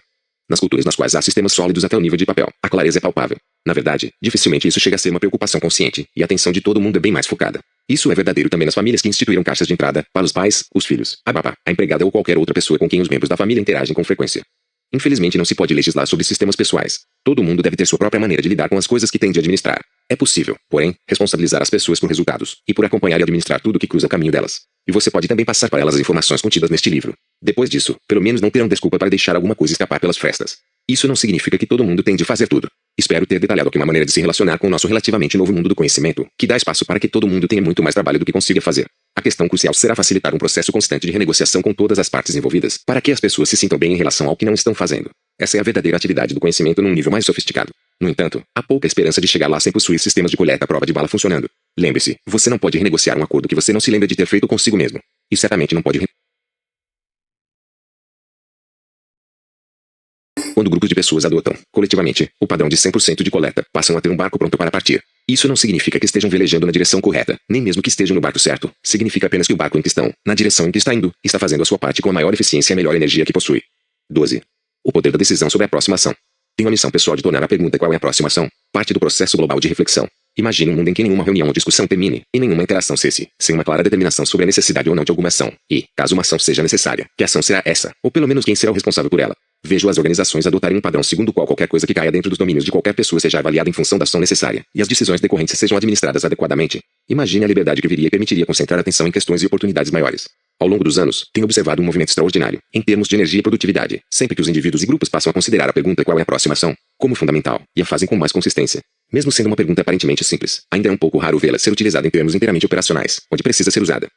Nas culturas nas quais há sistemas sólidos até o nível de papel, a clareza é palpável. Na verdade, dificilmente isso chega a ser uma preocupação consciente, e a atenção de todo mundo é bem mais focada. Isso é verdadeiro também nas famílias que instituíram caixas de entrada, para os pais, os filhos, a babá, a empregada ou qualquer outra pessoa com quem os membros da família interagem com frequência. Infelizmente não se pode legislar sobre sistemas pessoais. Todo mundo deve ter sua própria maneira de lidar com as coisas que tem de administrar. É possível, porém, responsabilizar as pessoas por resultados, e por acompanhar e administrar tudo que cruza o caminho delas. E você pode também passar para elas as informações contidas neste livro. Depois disso, pelo menos não terão desculpa para deixar alguma coisa escapar pelas frestas. Isso não significa que todo mundo tem de fazer tudo. Espero ter detalhado aqui uma maneira de se relacionar com o nosso relativamente novo mundo do conhecimento, que dá espaço para que todo mundo tenha muito mais trabalho do que consiga fazer. A questão crucial será facilitar um processo constante de renegociação com todas as partes envolvidas, para que as pessoas se sintam bem em relação ao que não estão fazendo. Essa é a verdadeira atividade do conhecimento num nível mais sofisticado. No entanto, há pouca esperança de chegar lá sem possuir sistemas de coleta à prova de bala funcionando. Lembre-se, você não pode renegociar um acordo que você não se lembra de ter feito consigo mesmo. E certamente não pode. Quando grupos de pessoas adotam, coletivamente, o padrão de 100% de coleta, passam a ter um barco pronto para partir. Isso não significa que estejam velejando na direção correta, nem mesmo que estejam no barco certo. Significa apenas que o barco em questão, na direção em que está indo, está fazendo a sua parte com a maior eficiência e a melhor energia que possui. 12. O poder da decisão sobre a próxima ação. Tenho a missão pessoal de tornar a pergunta qual é a próxima ação parte do processo global de reflexão. Imagine um mundo em que nenhuma reunião ou discussão termine, e nenhuma interação cesse, sem uma clara determinação sobre a necessidade ou não de alguma ação. E, caso uma ação seja necessária, que ação será essa, ou pelo menos quem será o responsável por ela. Vejo as organizações adotarem um padrão segundo o qual qualquer coisa que caia dentro dos domínios de qualquer pessoa seja avaliada em função da ação necessária, e as decisões decorrentes sejam administradas adequadamente. Imagine a liberdade que viria e permitiria concentrar atenção em questões e oportunidades maiores. Ao longo dos anos, tenho observado um movimento extraordinário, em termos de energia e produtividade, sempre que os indivíduos e grupos passam a considerar a pergunta qual é a próxima ação, como fundamental, e a fazem com mais consistência. Mesmo sendo uma pergunta aparentemente simples, ainda é um pouco raro vê-la ser utilizada em termos inteiramente operacionais, onde precisa ser usada.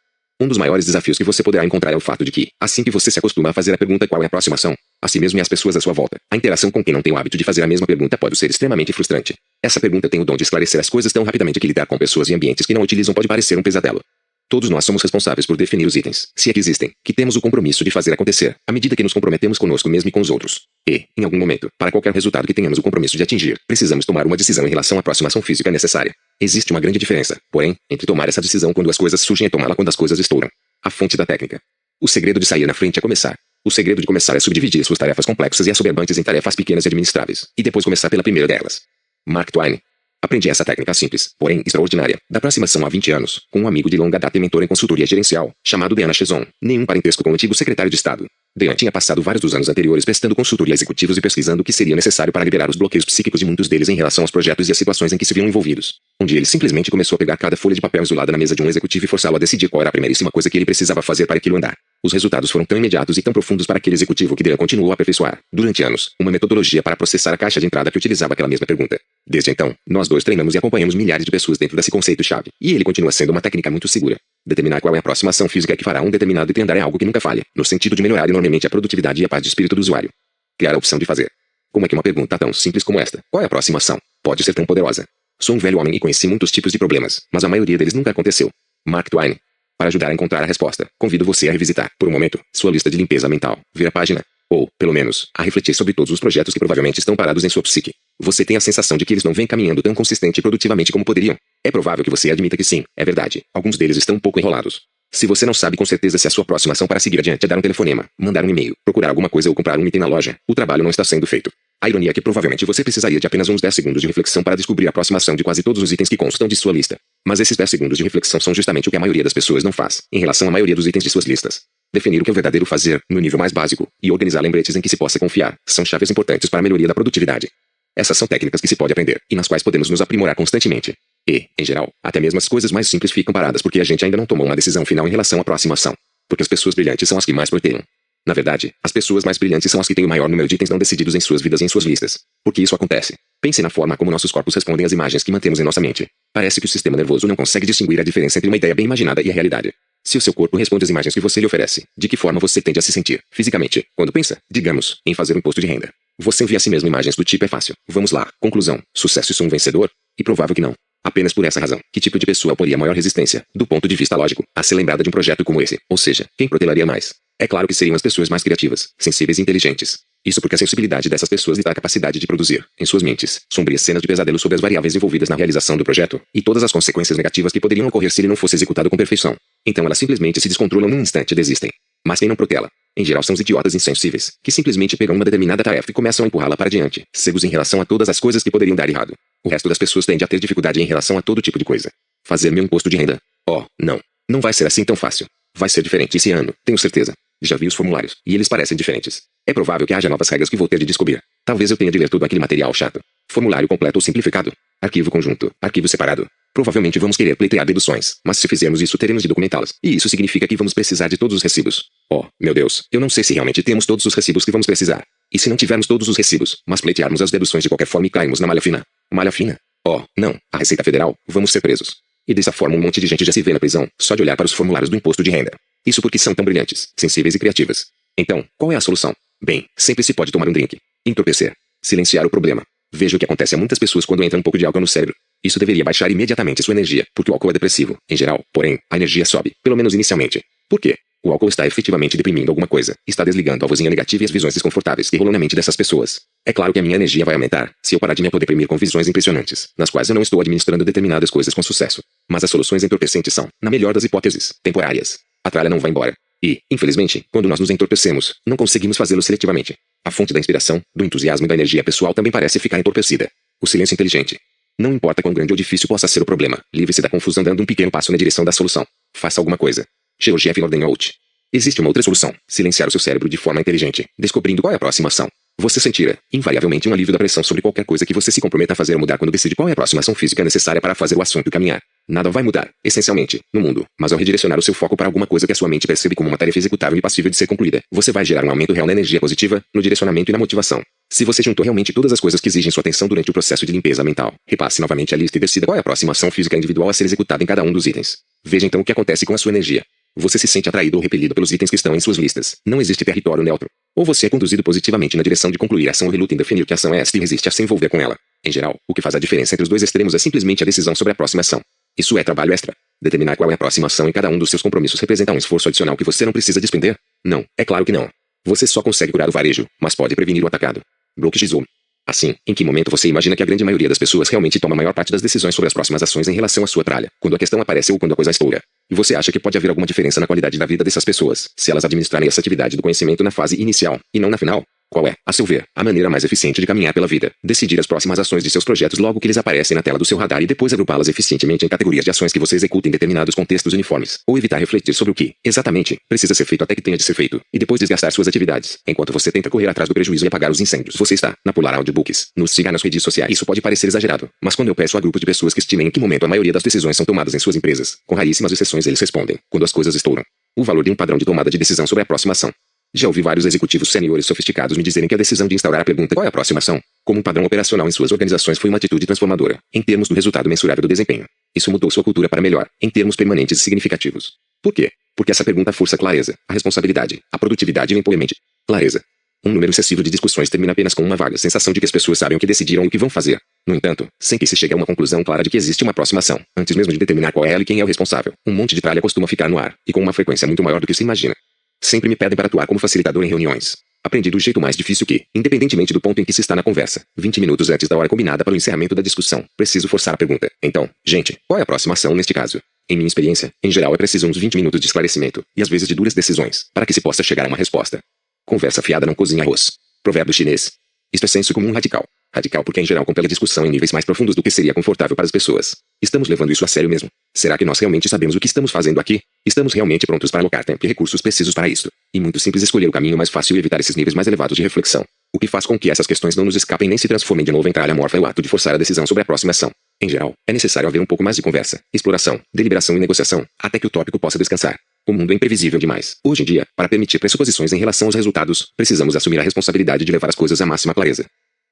Um dos maiores desafios que você poderá encontrar é o fato de que, assim que você se acostuma a fazer a pergunta qual é a próxima ação, a si mesmo e as pessoas à sua volta, a interação com quem não tem o hábito de fazer a mesma pergunta pode ser extremamente frustrante. Essa pergunta tem o dom de esclarecer as coisas tão rapidamente que lidar com pessoas e ambientes que não utilizam pode parecer um pesadelo. Todos nós somos responsáveis por definir os itens, se é que existem, que temos o compromisso de fazer acontecer, à medida que nos comprometemos conosco mesmo e com os outros. E, em algum momento, para qualquer resultado que tenhamos o compromisso de atingir, precisamos tomar uma decisão em relação à próxima ação física necessária. Existe uma grande diferença, porém, entre tomar essa decisão quando as coisas surgem e tomá-la quando as coisas estouram. A fonte da técnica. O segredo de sair na frente é começar. O segredo de começar é subdividir suas tarefas complexas e assoberbantes em tarefas pequenas e administráveis, e depois começar pela primeira delas. Mark Twain. Aprendi essa técnica simples, porém extraordinária, da aproximação há 20 anos, com um amigo de longa data e mentor em consultoria gerencial, chamado Deanna Chezon, nenhum parentesco com o antigo secretário de Estado. Deanna tinha passado vários dos anos anteriores prestando consultoria a executivos e pesquisando o que seria necessário para liberar os bloqueios psíquicos de muitos deles em relação aos projetos e às situações em que se viam envolvidos. Um dia ele simplesmente começou a pegar cada folha de papel isolada na mesa de um executivo e forçá-lo a decidir qual era a primeiríssima coisa que ele precisava fazer para aquilo andar. Os resultados foram tão imediatos e tão profundos para aquele executivo que Deanna continuou a aperfeiçoar, durante anos, uma metodologia para processar a caixa de entrada que utilizava aquela mesma pergunta. Desde então, nós dois treinamos e acompanhamos milhares de pessoas dentro desse conceito-chave, e ele continua sendo uma técnica muito segura. Determinar qual é a próxima ação física que fará um determinado item andar é algo que nunca falha, no sentido de melhorar enormemente a produtividade e a paz de espírito do usuário. Criar a opção de fazer. Como é que uma pergunta tão simples como esta, qual é a próxima ação, pode ser tão poderosa? Sou um velho homem e conheci muitos tipos de problemas, mas a maioria deles nunca aconteceu. Mark Twain. Para ajudar a encontrar a resposta, convido você a revisitar, por um momento, sua lista de limpeza mental, ver a página, ou, pelo menos, a refletir sobre todos os projetos que provavelmente estão parados em sua psique. Você tem a sensação de que eles não vêm caminhando tão consistente e produtivamente como poderiam? É provável que você admita que sim, é verdade, alguns deles estão um pouco enrolados. Se você não sabe com certeza se a sua próxima ação para seguir adiante é dar um telefonema, mandar um e-mail, procurar alguma coisa ou comprar um item na loja, o trabalho não está sendo feito. A ironia é que provavelmente você precisaria de apenas uns 10 segundos de reflexão para descobrir a próxima ação de quase todos os itens que constam de sua lista. Mas esses 10 segundos de reflexão são justamente o que a maioria das pessoas não faz, em relação à maioria dos itens de suas listas. Definir o que é o verdadeiro fazer, no nível mais básico, e organizar lembretes em que se possa confiar, são chaves importantes para a melhoria da produtividade. Essas são técnicas que se pode aprender, e nas quais podemos nos aprimorar constantemente. E, em geral, até mesmo as coisas mais simples ficam paradas porque a gente ainda não tomou uma decisão final em relação à próxima ação. Porque as pessoas brilhantes são as que mais proteiam. Na verdade, as pessoas mais brilhantes são as que têm o maior número de itens não decididos em suas vidas e em suas listas. Por que isso acontece? Pense na forma como nossos corpos respondem às imagens que mantemos em nossa mente. Parece que o sistema nervoso não consegue distinguir a diferença entre uma ideia bem imaginada e a realidade. Se o seu corpo responde às imagens que você lhe oferece, de que forma você tende a se sentir, fisicamente, quando pensa, digamos, em fazer um imposto de renda? Você envia a si mesmo imagens do tipo é fácil, vamos lá, conclusão, sucesso e sou um vencedor? E provável que não. Apenas por essa razão, que tipo de pessoa oporia maior resistência, do ponto de vista lógico, a ser lembrada de um projeto como esse? Ou seja, quem protelaria mais? É claro que seriam as pessoas mais criativas, sensíveis e inteligentes. Isso porque a sensibilidade dessas pessoas lhe dá a capacidade de produzir, em suas mentes, sombrias cenas de pesadelo sobre as variáveis envolvidas na realização do projeto, e todas as consequências negativas que poderiam ocorrer se ele não fosse executado com perfeição. Então elas simplesmente se descontrolam num instante e desistem. Mas quem não protela? Em geral são os idiotas insensíveis, que simplesmente pegam uma determinada tarefa e começam a empurrá-la para diante, cegos em relação a todas as coisas que poderiam dar errado. O resto das pessoas tende a ter dificuldade em relação a todo tipo de coisa. Fazer meu imposto de renda? Oh, não. Não vai ser assim tão fácil. Vai ser diferente esse ano, tenho certeza. Já vi os formulários, e eles parecem diferentes. É provável que haja novas regras que vou ter de descobrir. Talvez eu tenha de ler todo aquele material chato. Formulário completo ou simplificado. Arquivo conjunto. Arquivo separado. Provavelmente vamos querer pleitear deduções, mas se fizermos isso teremos de documentá-las. E isso significa que vamos precisar de todos os recibos. Oh, meu Deus, eu não sei se realmente temos todos os recibos que vamos precisar. E se não tivermos todos os recibos, mas pleitearmos as deduções de qualquer forma e cairmos na malha fina? Malha fina? Oh, não, a Receita Federal, vamos ser presos. E dessa forma um monte de gente já se vê na prisão, só de olhar para os formulários do imposto de renda. Isso porque são tão brilhantes, sensíveis e criativas. Então, qual é a solução? Bem, sempre se pode tomar um drink. Entorpecer. Silenciar o problema. Veja o que acontece a muitas pessoas quando entra um pouco de álcool no cérebro. Isso deveria baixar imediatamente sua energia, porque o álcool é depressivo, em geral. Porém, a energia sobe, pelo menos inicialmente. Por quê? O álcool está efetivamente deprimindo alguma coisa. Está desligando a vozinha negativa e as visões desconfortáveis que rolam na mente dessas pessoas. É claro que a minha energia vai aumentar, se eu parar de me autodeprimir com visões impressionantes, nas quais eu não estou administrando determinadas coisas com sucesso. Mas as soluções entorpecentes são, na melhor das hipóteses, temporárias. A tralha não vai embora. E, infelizmente, quando nós nos entorpecemos, não conseguimos fazê-lo seletivamente. A fonte da inspiração, do entusiasmo e da energia pessoal também parece ficar entorpecida. O silêncio inteligente. Não importa quão grande ou difícil possa ser o problema, livre-se da confusão dando um pequeno passo na direção da solução. Faça alguma coisa. George F. Gordon Out. Existe uma outra solução, silenciar o seu cérebro de forma inteligente, descobrindo qual é a próxima ação. Você sentirá, invariavelmente, um alívio da pressão sobre qualquer coisa que você se comprometa a fazer ou mudar quando decide qual é a próxima ação física necessária para fazer o assunto caminhar. Nada vai mudar, essencialmente, no mundo, mas ao redirecionar o seu foco para alguma coisa que a sua mente percebe como uma tarefa executável e passível de ser concluída, você vai gerar um aumento real na energia positiva, no direcionamento e na motivação. Se você juntou realmente todas as coisas que exigem sua atenção durante o processo de limpeza mental, repasse novamente a lista e decida qual é a próxima ação física individual a ser executada em cada um dos itens. Veja então o que acontece com a sua energia. Você se sente atraído ou repelido pelos itens que estão em suas listas. Não existe território neutro. Ou você é conduzido positivamente na direção de concluir a ação ou reluta em definir que ação é esta e resiste a se envolver com ela. Em geral, o que faz a diferença entre os dois extremos é simplesmente a decisão sobre a próxima ação. Isso é trabalho extra. Determinar qual é a próxima ação em cada um dos seus compromissos representa um esforço adicional que você não precisa despender? Não, é claro que não. Você só consegue curar o varejo, mas pode prevenir o atacado. Brooke Gizou. Assim, em que momento você imagina que a grande maioria das pessoas realmente toma a maior parte das decisões sobre as próximas ações em relação à sua tralha, quando a questão aparece ou quando a coisa estoura? E você acha que pode haver alguma diferença na qualidade da vida dessas pessoas, se elas administrarem essa atividade do conhecimento na fase inicial, e não na final? Qual é, a seu ver, a maneira mais eficiente de caminhar pela vida? Decidir as próximas ações de seus projetos logo que eles aparecem na tela do seu radar e depois agrupá-las eficientemente em categorias de ações que você executa em determinados contextos uniformes. Ou evitar refletir sobre o que, exatamente, precisa ser feito até que tenha de ser feito, e depois desgastar suas atividades, enquanto você tenta correr atrás do prejuízo e apagar os incêndios. Você está, na Polar Audiobooks, nos siga nas redes sociais. Isso pode parecer exagerado, mas quando eu peço a grupos de pessoas que estimem em que momento a maioria das decisões são tomadas em suas empresas, com raríssimas exceções eles respondem, quando as coisas estouram. O valor de um padrão de tomada de decisão sobre a próxima ação. Já ouvi vários executivos seniores sofisticados me dizerem que a decisão de instaurar a pergunta qual é a próxima ação, como um padrão operacional em suas organizações foi uma atitude transformadora, em termos do resultado mensurável do desempenho. Isso mudou sua cultura para melhor, em termos permanentes e significativos. Por quê? Porque essa pergunta força a clareza, a responsabilidade, a produtividade e o empowerment. Clareza. Um número excessivo de discussões termina apenas com uma vaga sensação de que as pessoas sabem o que decidiram e o que vão fazer. No entanto, sem que se chegue a uma conclusão clara de que existe uma próxima ação, antes mesmo de determinar qual é ela e quem é o responsável, um monte de tralha costuma ficar no ar, e com uma frequência muito maior do que se imagina. Sempre me pedem para atuar como facilitador em reuniões. Aprendi do jeito mais difícil que, independentemente do ponto em que se está na conversa, 20 minutos antes da hora combinada para o encerramento da discussão, preciso forçar a pergunta. Então, gente, qual é a próxima ação neste caso? Em minha experiência, em geral é preciso uns 20 minutos de esclarecimento, e às vezes de duras decisões, para que se possa chegar a uma resposta. Conversa fiada não cozinha arroz. Provérbio chinês. Isto é senso comum radical. Radical porque em geral compele a discussão em níveis mais profundos do que seria confortável para as pessoas. Estamos levando isso a sério mesmo? Será que nós realmente sabemos o que estamos fazendo aqui? Estamos realmente prontos para alocar tempo e recursos precisos para isto? E muito simples escolher o caminho mais fácil e evitar esses níveis mais elevados de reflexão. O que faz com que essas questões não nos escapem nem se transformem de novo em tralha amorfa é o ato de forçar a decisão sobre a próxima ação. Em geral, é necessário haver um pouco mais de conversa, exploração, deliberação e negociação, até que o tópico possa descansar. O mundo é imprevisível demais. Hoje em dia, para permitir pressuposições em relação aos resultados, precisamos assumir a responsabilidade de levar as coisas à máxima clareza.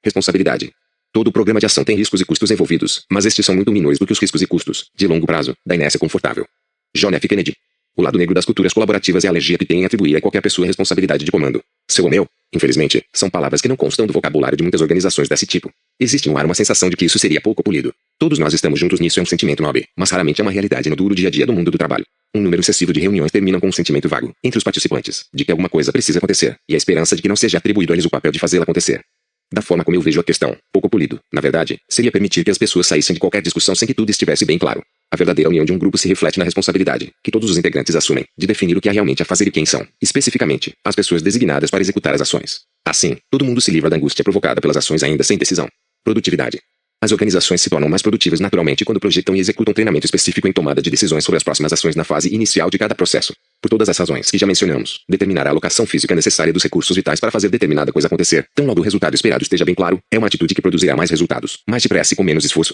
Responsabilidade. Todo programa de ação tem riscos e custos envolvidos, mas estes são muito menores do que os riscos e custos, de longo prazo, da inércia confortável. John F. Kennedy. O lado negro das culturas colaborativas é a alergia que tem em atribuir a qualquer pessoa responsabilidade de comando. Seu ou meu, infelizmente, são palavras que não constam do vocabulário de muitas organizações desse tipo. Existe no ar uma sensação de que isso seria pouco polido. Todos nós estamos juntos nisso, é um sentimento nobre, mas raramente é uma realidade no duro dia a dia do mundo do trabalho. Um número excessivo de reuniões terminam com um sentimento vago, entre os participantes, de que alguma coisa precisa acontecer, e a esperança de que não seja atribuído a eles o papel de fazê-la acontecer. Da forma como eu vejo a questão, pouco polido, na verdade, seria permitir que as pessoas saíssem de qualquer discussão sem que tudo estivesse bem claro. A verdadeira união de um grupo se reflete na responsabilidade, que todos os integrantes assumem, de definir o que há realmente a fazer e quem são, especificamente, as pessoas designadas para executar as ações. Assim, todo mundo se livra da angústia provocada pelas ações ainda sem decisão. Produtividade. As organizações se tornam mais produtivas naturalmente quando projetam e executam treinamento específico em tomada de decisões sobre as próximas ações na fase inicial de cada processo. Por todas as razões que já mencionamos, determinar a alocação física necessária dos recursos vitais para fazer determinada coisa acontecer, tão logo o resultado esperado esteja bem claro, é uma atitude que produzirá mais resultados, mais depressa e com menos esforço.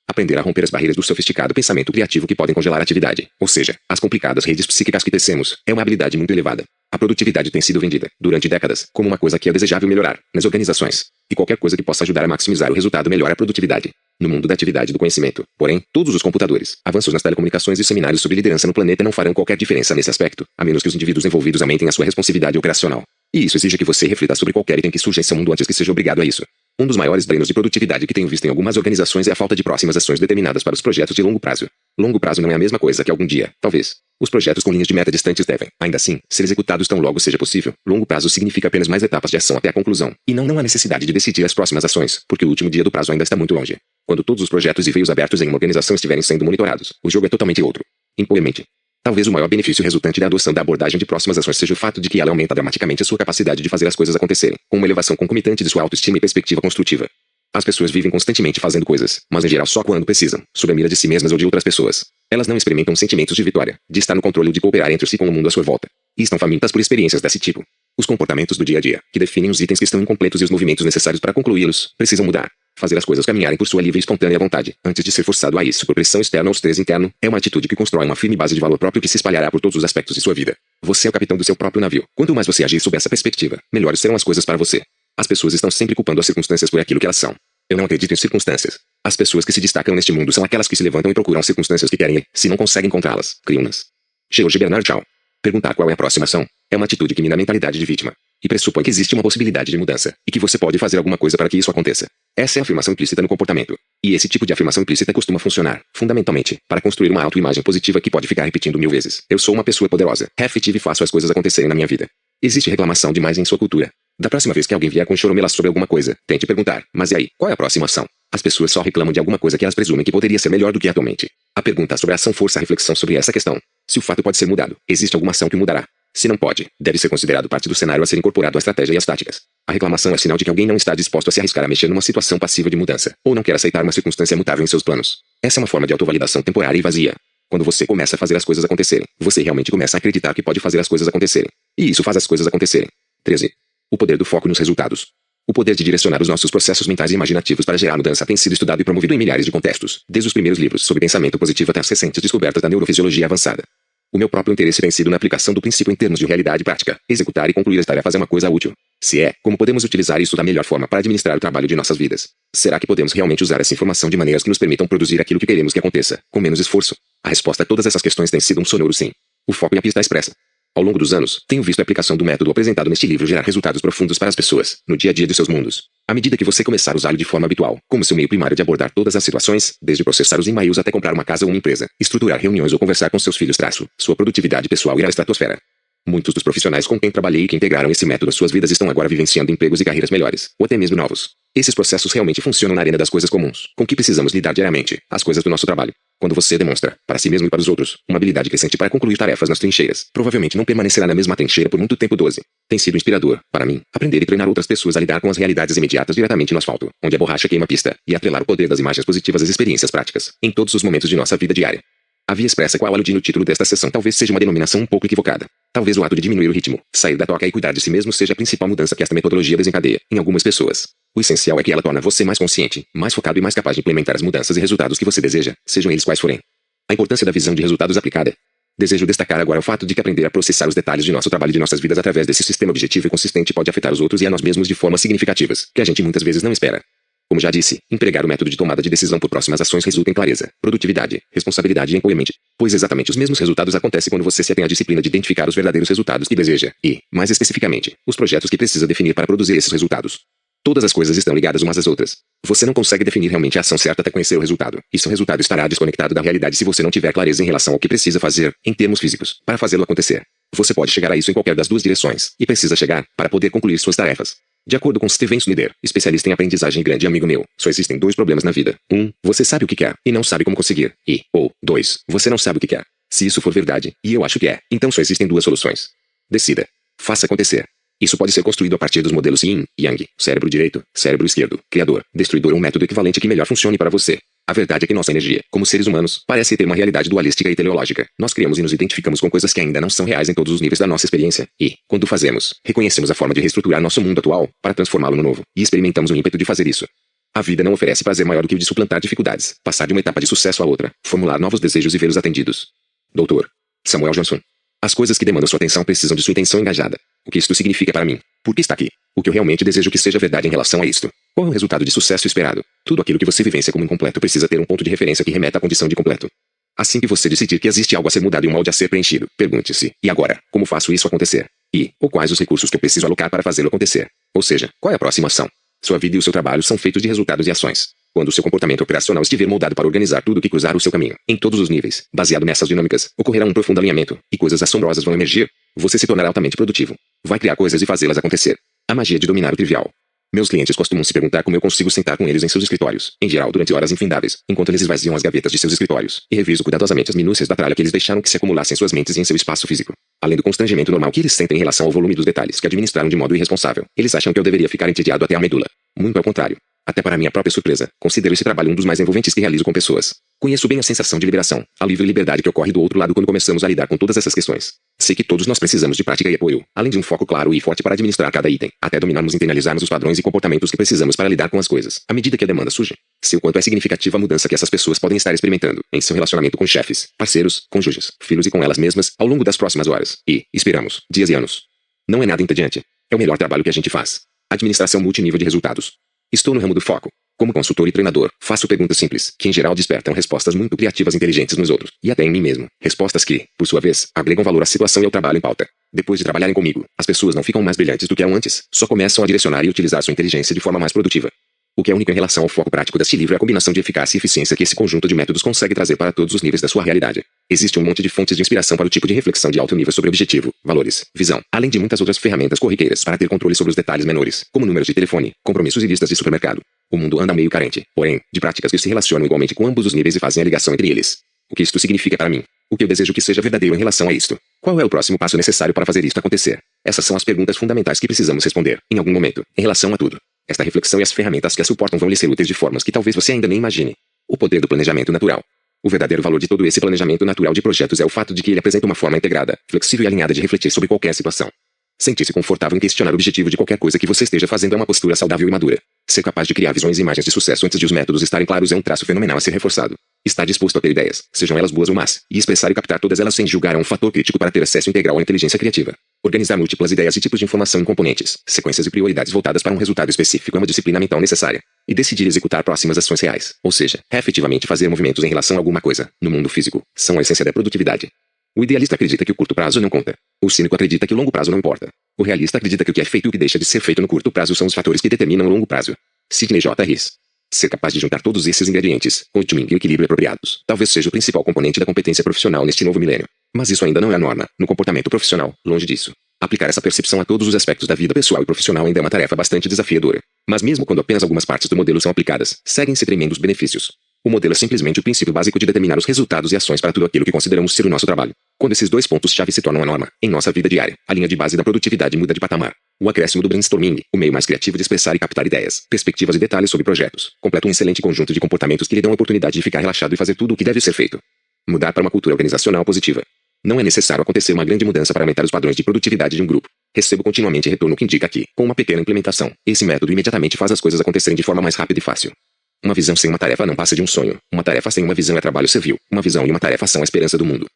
Aprender a romper as barreiras do sofisticado pensamento criativo que podem congelar a atividade, ou seja, as complicadas redes psíquicas que tecemos, é uma habilidade muito elevada. A produtividade tem sido vendida, durante décadas, como uma coisa que é desejável melhorar, nas organizações. E qualquer coisa que possa ajudar a maximizar o resultado melhora a produtividade. No mundo da atividade do conhecimento, porém, todos os computadores, avanços nas telecomunicações e seminários sobre liderança no planeta não farão qualquer diferença nesse aspecto, a menos que os indivíduos envolvidos aumentem a sua responsividade operacional. E isso exige que você reflita sobre qualquer item que surja em seu mundo antes que seja obrigado a isso. Um dos maiores drenos de produtividade que tenho visto em algumas organizações é a falta de próximas ações determinadas para os projetos de longo prazo. Longo prazo não é a mesma coisa que algum dia, talvez. Os projetos com linhas de meta distantes devem, ainda assim, ser executados tão logo seja possível. Longo prazo significa apenas mais etapas de ação até a conclusão, e não há necessidade de decidir as próximas ações, porque o último dia do prazo ainda está muito longe. Quando todos os projetos e veios abertos em uma organização estiverem sendo monitorados, o jogo é totalmente outro. Impoemente. Talvez o maior benefício resultante da adoção da abordagem de próximas ações seja o fato de que ela aumenta dramaticamente a sua capacidade de fazer as coisas acontecerem, com uma elevação concomitante de sua autoestima e perspectiva construtiva. As pessoas vivem constantemente fazendo coisas, mas em geral só quando precisam, sob a mira de si mesmas ou de outras pessoas. Elas não experimentam sentimentos de vitória, de estar no controle ou de cooperar entre si com o mundo à sua volta. E estão famintas por experiências desse tipo. Os comportamentos do dia a dia, que definem os itens que estão incompletos e os movimentos necessários para concluí-los, precisam mudar. Fazer as coisas caminharem por sua livre e espontânea vontade, antes de ser forçado a isso por pressão externa ou estresse interno, é uma atitude que constrói uma firme base de valor próprio que se espalhará por todos os aspectos de sua vida. Você é o capitão do seu próprio navio. Quanto mais você agir sob essa perspectiva, melhores serão as coisas para você. As pessoas estão sempre culpando as circunstâncias por aquilo que elas são. Eu não acredito em circunstâncias. As pessoas que se destacam neste mundo são aquelas que se levantam e procuram circunstâncias que querem e, se não conseguem encontrá-las, criam-nas. George Bernard Shaw. Perguntar qual é a próxima ação é uma atitude que mina a mentalidade de vítima e pressupõe que existe uma possibilidade de mudança e que você pode fazer alguma coisa para que isso aconteça. Essa é a afirmação implícita no comportamento. E esse tipo de afirmação implícita costuma funcionar, fundamentalmente, para construir uma autoimagem positiva que pode ficar repetindo 1000 vezes. Eu sou uma pessoa poderosa, efetiva e faço as coisas acontecerem na minha vida. Existe reclamação demais em sua cultura. Da próxima vez que alguém vier com choromelas sobre alguma coisa, tente perguntar, mas e aí, qual é a próxima ação? As pessoas só reclamam de alguma coisa que elas presumem que poderia ser melhor do que atualmente. A pergunta sobre a ação força a reflexão sobre essa questão. Se o fato pode ser mudado, existe alguma ação que o mudará. Se não pode, deve ser considerado parte do cenário a ser incorporado à estratégia e às táticas. A reclamação é sinal de que alguém não está disposto a se arriscar a mexer numa situação passiva de mudança, ou não quer aceitar uma circunstância mutável em seus planos. Essa é uma forma de autovalidação temporária e vazia. Quando você começa a fazer as coisas acontecerem, você realmente começa a acreditar que pode fazer as coisas acontecerem. E isso faz as coisas acontecerem. 13. O poder do foco nos resultados. O poder de direcionar os nossos processos mentais e imaginativos para gerar mudança tem sido estudado e promovido em milhares de contextos, desde os primeiros livros sobre pensamento positivo até as recentes descobertas da neurofisiologia avançada. O meu próprio interesse tem sido na aplicação do princípio em termos de realidade prática. Executar e concluir as tarefas é uma coisa útil. Se é, como podemos utilizar isso da melhor forma para administrar o trabalho de nossas vidas? Será que podemos realmente usar essa informação de maneiras que nos permitam produzir aquilo que queremos que aconteça, com menos esforço? A resposta a todas essas questões tem sido um sonoro sim. O foco e a pista expressa. Ao longo dos anos, tenho visto a aplicação do método apresentado neste livro gerar resultados profundos para as pessoas, no dia a dia de seus mundos. À medida que você começar a usá-lo de forma habitual, como seu meio primário de abordar todas as situações, desde processar os e-mails até comprar uma casa ou uma empresa, estruturar reuniões ou conversar com seus filhos, sua produtividade pessoal irá à estratosfera. Muitos dos profissionais com quem trabalhei e que integraram esse método às suas vidas estão agora vivenciando empregos e carreiras melhores, ou até mesmo novos. Esses processos realmente funcionam na arena das coisas comuns, com que precisamos lidar diariamente, as coisas do nosso trabalho. Quando você demonstra, para si mesmo e para os outros, uma habilidade crescente para concluir tarefas nas trincheiras, provavelmente não permanecerá na mesma trincheira por muito tempo. 12. Tem sido inspirador, para mim, aprender e treinar outras pessoas a lidar com as realidades imediatas diretamente no asfalto, onde a borracha queima a pista, e atrelar o poder das imagens positivas às experiências práticas, em todos os momentos de nossa vida diária. A via expressa qual aludi no título desta sessão talvez seja uma denominação um pouco equivocada. Talvez o ato de diminuir o ritmo, sair da toca e cuidar de si mesmo seja a principal mudança que esta metodologia desencadeia, em algumas pessoas. O essencial é que ela torna você mais consciente, mais focado e mais capaz de implementar as mudanças e resultados que você deseja, sejam eles quais forem. A importância da visão de resultados aplicada. Desejo destacar agora o fato de que aprender a processar os detalhes de nosso trabalho e de nossas vidas através desse sistema objetivo e consistente pode afetar os outros e a nós mesmos de formas significativas, que a gente muitas vezes não espera. Como já disse, empregar o método de tomada de decisão por próximas ações resulta em clareza, produtividade, responsabilidade e empowerment, pois exatamente os mesmos resultados acontecem quando você se atém à disciplina de identificar os verdadeiros resultados que deseja e, mais especificamente, os projetos que precisa definir para produzir esses resultados. Todas as coisas estão ligadas umas às outras. Você não consegue definir realmente a ação certa até conhecer o resultado, e seu resultado estará desconectado da realidade se você não tiver clareza em relação ao que precisa fazer, em termos físicos, para fazê-lo acontecer. Você pode chegar a isso em qualquer das duas direções, e precisa chegar, para poder concluir suas tarefas. De acordo com Steven Snyder, especialista em aprendizagem e grande amigo meu, só existem dois problemas na vida. 1. Você sabe o que quer, e não sabe como conseguir. Ou 2. Você não sabe o que quer. Se isso for verdade, e eu acho que é, então só existem duas soluções. Decida. Faça acontecer. Isso pode ser construído a partir dos modelos Yin, Yang, cérebro direito, cérebro esquerdo, criador, destruidor ou um método equivalente que melhor funcione para você. A verdade é que nossa energia, como seres humanos, parece ter uma realidade dualística e teleológica. Nós criamos e nos identificamos com coisas que ainda não são reais em todos os níveis da nossa experiência. E, quando fazemos, reconhecemos a forma de reestruturar nosso mundo atual, para transformá-lo no novo, e experimentamos o ímpeto de fazer isso. A vida não oferece prazer maior do que o de suplantar dificuldades, passar de uma etapa de sucesso a outra, formular novos desejos e vê-los atendidos. Dr. Samuel Johnson. As coisas que demandam sua atenção precisam de sua intenção engajada. O que isto significa para mim? Por que está aqui? O que eu realmente desejo que seja verdade em relação a isto? Qual é o resultado de sucesso esperado? Tudo aquilo que você vivencia como incompleto precisa ter um ponto de referência que remeta à condição de completo. Assim que você decidir que existe algo a ser mudado e um molde a ser preenchido, pergunte-se, e agora, como faço isso acontecer? Ou quais os recursos que eu preciso alocar para fazê-lo acontecer? Ou seja, qual é a próxima ação? Sua vida e o seu trabalho são feitos de resultados e ações. Quando o seu comportamento operacional estiver moldado para organizar tudo o que cruzar o seu caminho, em todos os níveis, baseado nessas dinâmicas, ocorrerá um profundo alinhamento, e coisas assombrosas vão emergir. Você se tornará altamente produtivo. Vai criar coisas e fazê-las acontecer. A magia de dominar o trivial. Meus clientes costumam se perguntar como eu consigo sentar com eles em seus escritórios, em geral durante horas infindáveis, enquanto eles esvaziam as gavetas de seus escritórios, e reviso cuidadosamente as minúcias da tralha que eles deixaram que se acumulasse em suas mentes e em seu espaço físico. Além do constrangimento normal que eles sentem em relação ao volume dos detalhes que administraram de modo irresponsável, eles acham que eu deveria ficar entediado até a medula. Muito ao contrário. Até para minha própria surpresa, considero esse trabalho um dos mais envolventes que realizo com pessoas. Conheço bem a sensação de liberação, a livre liberdade que ocorre do outro lado quando começamos a lidar com todas essas questões. Sei que todos nós precisamos de prática e apoio, além de um foco claro e forte para administrar cada item, até dominarmos e internalizarmos os padrões e comportamentos que precisamos para lidar com as coisas, à medida que a demanda surge. Sei o quanto é significativa a mudança que essas pessoas podem estar experimentando, em seu relacionamento com chefes, parceiros, cônjuges, filhos e com elas mesmas, ao longo das próximas horas, esperamos, dias e anos. Não é nada entediante. É o melhor trabalho que a gente faz. Administração multinível de resultados. Estou no ramo do foco. Como consultor e treinador, faço perguntas simples, que em geral despertam respostas muito criativas e inteligentes nos outros, e até em mim mesmo. Respostas que, por sua vez, agregam valor à situação e ao trabalho em pauta. Depois de trabalharem comigo, as pessoas não ficam mais brilhantes do que eram antes, só começam a direcionar e utilizar sua inteligência de forma mais produtiva. O que é único em relação ao foco prático deste livro é a combinação de eficácia e eficiência que esse conjunto de métodos consegue trazer para todos os níveis da sua realidade. Existe um monte de fontes de inspiração para o tipo de reflexão de alto nível sobre objetivo, valores, visão, além de muitas outras ferramentas corriqueiras para ter controle sobre os detalhes menores, como números de telefone, compromissos e listas de supermercado. O mundo anda meio carente, porém, de práticas que se relacionam igualmente com ambos os níveis e fazem a ligação entre eles. O que isto significa para mim? O que eu desejo que seja verdadeiro em relação a isto? Qual é o próximo passo necessário para fazer isto acontecer? Essas são as perguntas fundamentais que precisamos responder, em algum momento, em relação a tudo. Esta reflexão e as ferramentas que a suportam vão lhe ser úteis de formas que talvez você ainda nem imagine. O poder do planejamento natural. O verdadeiro valor de todo esse planejamento natural de projetos é o fato de que ele apresenta uma forma integrada, flexível e alinhada de refletir sobre qualquer situação. Sentir-se confortável em questionar o objetivo de qualquer coisa que você esteja fazendo é uma postura saudável e madura. Ser capaz de criar visões e imagens de sucesso antes de os métodos estarem claros é um traço fenomenal a ser reforçado. Estar disposto a ter ideias, sejam elas boas ou más, e expressar e captar todas elas sem julgar é um fator crítico para ter acesso integral à inteligência criativa. Organizar múltiplas ideias e tipos de informação em componentes, sequências e prioridades voltadas para um resultado específico é uma disciplina mental necessária. E decidir executar próximas ações reais, ou seja, efetivamente fazer movimentos em relação a alguma coisa, no mundo físico, são a essência da produtividade. O idealista acredita que o curto prazo não conta. O cínico acredita que o longo prazo não importa. O realista acredita que o que é feito e o que deixa de ser feito no curto prazo são os fatores que determinam o longo prazo. Sidney J. Rice. Ser capaz de juntar todos esses ingredientes, com o timing e o equilíbrio apropriados, talvez seja o principal componente da competência profissional neste novo milênio. Mas isso ainda não é a norma, no comportamento profissional, longe disso. Aplicar essa percepção a todos os aspectos da vida pessoal e profissional ainda é uma tarefa bastante desafiadora. Mas mesmo quando apenas algumas partes do modelo são aplicadas, seguem-se tremendos benefícios. O modelo é simplesmente o princípio básico de determinar os resultados e ações para tudo aquilo que consideramos ser o nosso trabalho. Quando esses dois pontos-chave se tornam a norma, em nossa vida diária, a linha de base da produtividade muda de patamar. O acréscimo do brainstorming, o meio mais criativo de expressar e captar ideias, perspectivas e detalhes sobre projetos, completa um excelente conjunto de comportamentos que lhe dão a oportunidade de ficar relaxado e fazer tudo o que deve ser feito. Mudar para uma cultura organizacional positiva. Não é necessário acontecer uma grande mudança para aumentar os padrões de produtividade de um grupo. Recebo continuamente retorno que indica que, com uma pequena implementação, esse método imediatamente faz as coisas acontecerem de forma mais rápida e fácil. Uma visão sem uma tarefa não passa de um sonho. Uma tarefa sem uma visão é trabalho servil. Uma visão e uma tarefa são a esperança do mundo.